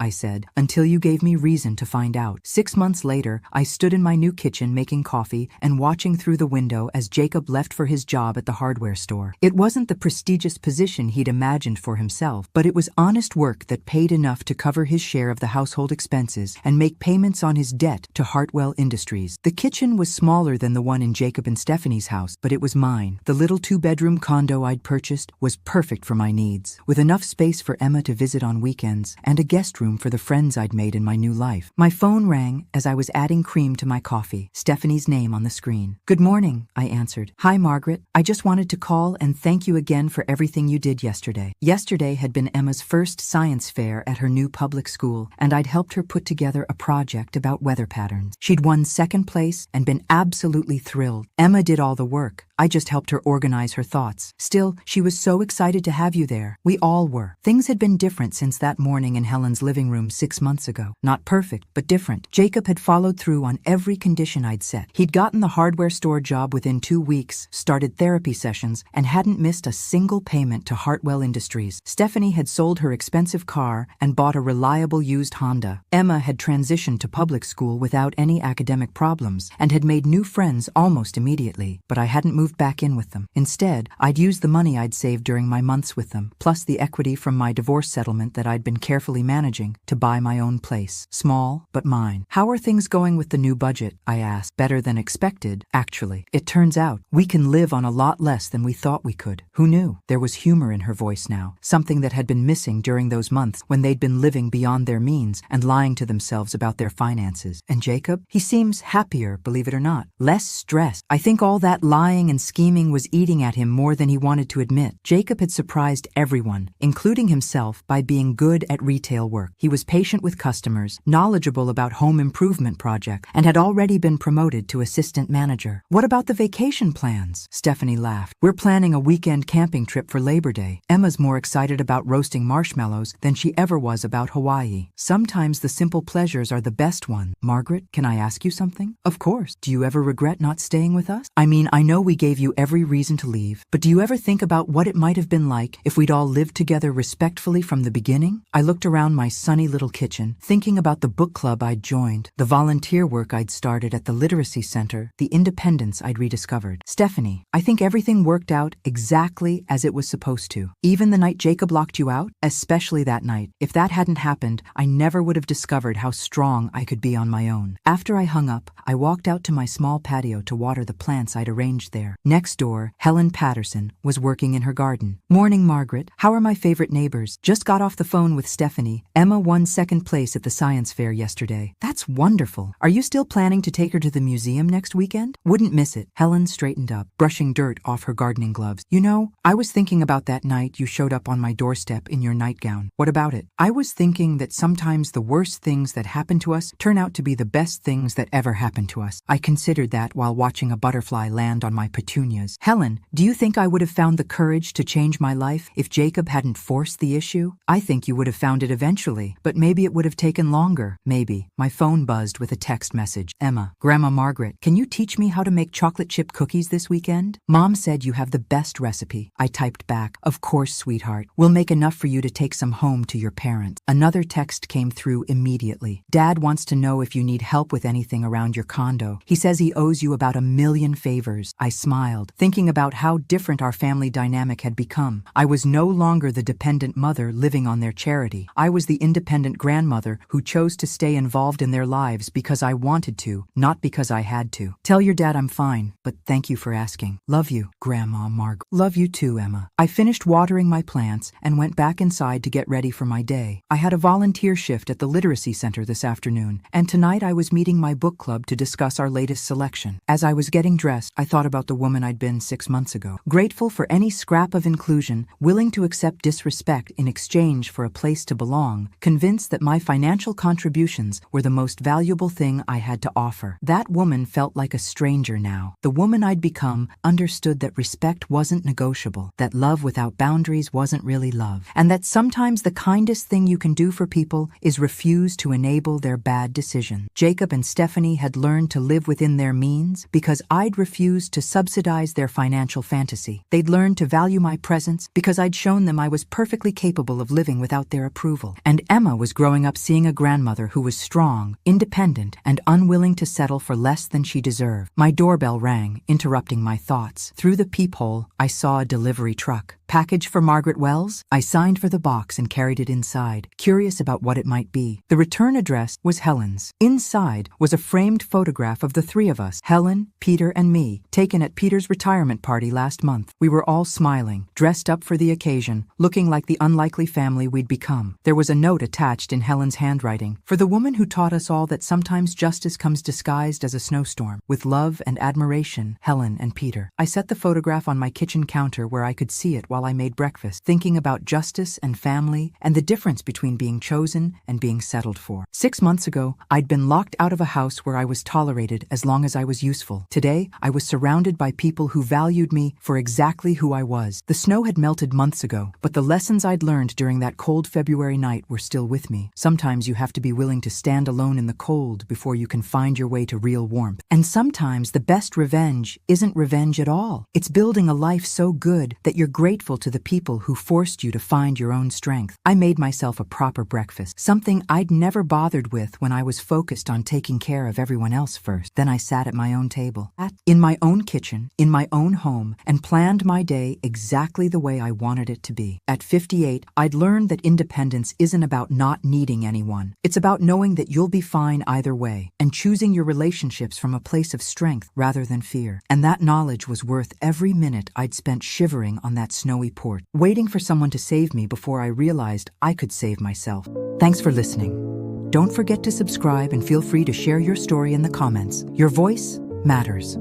said, until you gave me reason to find out. 6 months later, I stood in my new kitchen making coffee and watching through the window as Jacob left for his job at the hardware store. It wasn't the prestigious position he'd imagined for himself, but it was honest work that paid enough to cover his share of the household expenses and make payments on his debt to Hartwell Industries. The kitchen was smaller than the one in Jacob and Stephanie's house, but it was mine. The little 2-bedroom condo I'd purchased was perfect for my needs, with enough space for Emma to visit on weekends and a guest room for the friends I'd made in my new life. My phone rang as I was adding cream to my coffee, Stephanie's name on the screen. Good morning, I answered. Hi, Margaret. I just wanted to call and thank you again for everything you did yesterday. Yesterday had been Emma's first science fair at her new public school, and I'd helped her put together a project about weather patterns. She'd won second place and been absolutely thrilled. Emma did all the work. I just helped her organize her thoughts. Still, she was so excited to have you there. We all were. Things had been different since that morning in Helen's living room 6 months ago. Not perfect, but different. Jacob had followed through on every condition I'd set. He'd gotten the hardware store job within 2 weeks, started therapy sessions, and hadn't missed a single payment to Hartwell Industries. Stephanie had sold her expensive car and bought a reliable used Honda. Emma had transitioned to public school without any academic problems and had made new friends almost immediately, but I hadn't moved back in with them. Instead, I'd used the money I'd saved during my months with them, plus the equity from my divorce settlement that I'd been carefully managing, to buy my own place. Small, but mine. How are things going with the new budget? I asked. Better than expected, actually. It turns out we can live on a lot less than we thought we could. Who knew? There was humor in her voice now, something that had been missing during those months when they'd been living beyond their means and lying to themselves about their finances. And Jacob? He seems happier, believe it or not. Less stressed. I think all that lying and scheming was eating at him more than he wanted to admit. Jacob had surprised everyone, including himself, by being good at retail work. He was patient with customers, knowledgeable about home improvement projects, and had already been promoted to assistant manager. What about the vacation plans? Stephanie laughed. We're planning a weekend camping trip for Labor Day. Emma's more excited about roasting marshmallows than she ever was about Hawaii. Sometimes the simple pleasures are the best ones. Margaret, can I ask you something? Of course. Do you ever regret not staying with us? I mean, I know we gave you every reason to leave, but do you ever think about what it might have been like if we'd all lived together respectfully from the beginning? I looked around my sunny little kitchen, thinking about the book club I'd joined, the volunteer work I'd started at the literacy center, the independence I'd rediscovered. Stephanie, I think everything worked out exactly as it was supposed to. Even the night Jacob locked you out, especially that night. If that hadn't happened, I never would have discovered how strong I could be on my own. After I hung up, I walked out to my small patio to water the plants I'd arranged there. Next door, Helen Patterson was working in her garden. Morning, Margaret. How are my favorite neighbors? Just got off the phone with Stephanie. Emma won second place at the science fair yesterday. That's wonderful. Are you still planning to take her to the museum next weekend? Wouldn't miss it. Helen straightened up, brushing dirt off her gardening gloves. You know, I was thinking about that night you showed up on my doorstep in your nightgown. What about it? I was thinking that sometimes the worst things that happen to us turn out to be the best things that ever happened to us. I considered that while watching a butterfly land on my petunias. Helen, do you think I would have found the courage to change my life if Jacob hadn't forced the issue? I think you would have found it eventually, but maybe it would have taken longer. Maybe. My phone buzzed with a text message. Emma, Grandma Margaret, can you teach me how to make chocolate chip cookies this weekend? Mom said you have the best recipe. I typed back, of course, sweetheart. We'll make enough for you to take some home to your parents. Another text came through immediately. Dad wants to to know if you need help with anything around your condo. He says he owes you about 1,000,000 favors. I smiled, thinking about how different our family dynamic had become. I was no longer the dependent mother living on their charity. I was the independent grandmother who chose to stay involved in their lives because I wanted to, not because I had to. Tell your dad I'm fine, but thank you for asking. Love you, Grandma Margaret. Love you too, Emma. I finished watering my plants and went back inside to get ready for my day. I had a volunteer shift at the Literacy Center this afternoon, and tonight I was meeting my book club to discuss our latest selection. As I was getting dressed, I thought about the woman I'd been 6 months ago. Grateful for any scrap of inclusion, willing to accept disrespect in exchange for a place to belong, convinced that my financial contributions were the most valuable thing I had to offer. That woman felt like a stranger now. The woman I'd become understood that respect wasn't negotiable, that love without boundaries wasn't really love, and that sometimes the kindest thing you can do for people is refuse to enable their bad decisions. Jacob and Stephanie had learned to live within their means because I'd refused to subsidize their financial fantasy. They'd learned to value my presence because I'd shown them I was perfectly capable of living without their approval. And Emma was growing up seeing a grandmother who was strong, independent, and unwilling to settle for less than she deserved. My doorbell rang, interrupting my thoughts. Through the peephole, I saw a delivery truck. Package for Margaret Wells? I signed for the box and carried it inside, curious about what it might be. The return address was Helen's. Inside was a framed photograph of the three of us, Helen, Peter, and me, taken at Peter's retirement party last month. We were all smiling, dressed up for the occasion, looking like the unlikely family we'd become. There was a note attached in Helen's handwriting, for the woman who taught us all that sometimes justice comes disguised as a snowstorm. With love and admiration, Helen and Peter. I set the photograph on my kitchen counter where I could see it while I made breakfast, thinking about justice and family and the difference between being chosen and being settled for. 6 months ago, I'd been locked out of a house where I was tolerated as long as I was useful. Today, I was surrounded by people who valued me for exactly who I was. The snow had melted months ago, but the lessons I'd learned during that cold February night were still with me. Sometimes you have to be willing to stand alone in the cold before you can find your way to real warmth. And sometimes the best revenge isn't revenge at all. It's building a life so good that you're grateful to the people who forced you to find your own strength. I made myself a proper breakfast, something I'd never bothered with when I was focused on taking care of everyone else first. Then I sat at my own table, in my own kitchen, in my own home, and planned my day exactly the way I wanted it to be. At 58, I'd learned that independence isn't about not needing anyone. It's about knowing that you'll be fine either way, and choosing your relationships from a place of strength rather than fear. And that knowledge was worth every minute I'd spent shivering on that snowy porch, waiting for someone to save me before I realized I could save myself. Thanks for listening. Don't forget to subscribe and feel free to share your story in the comments. Your voice matters.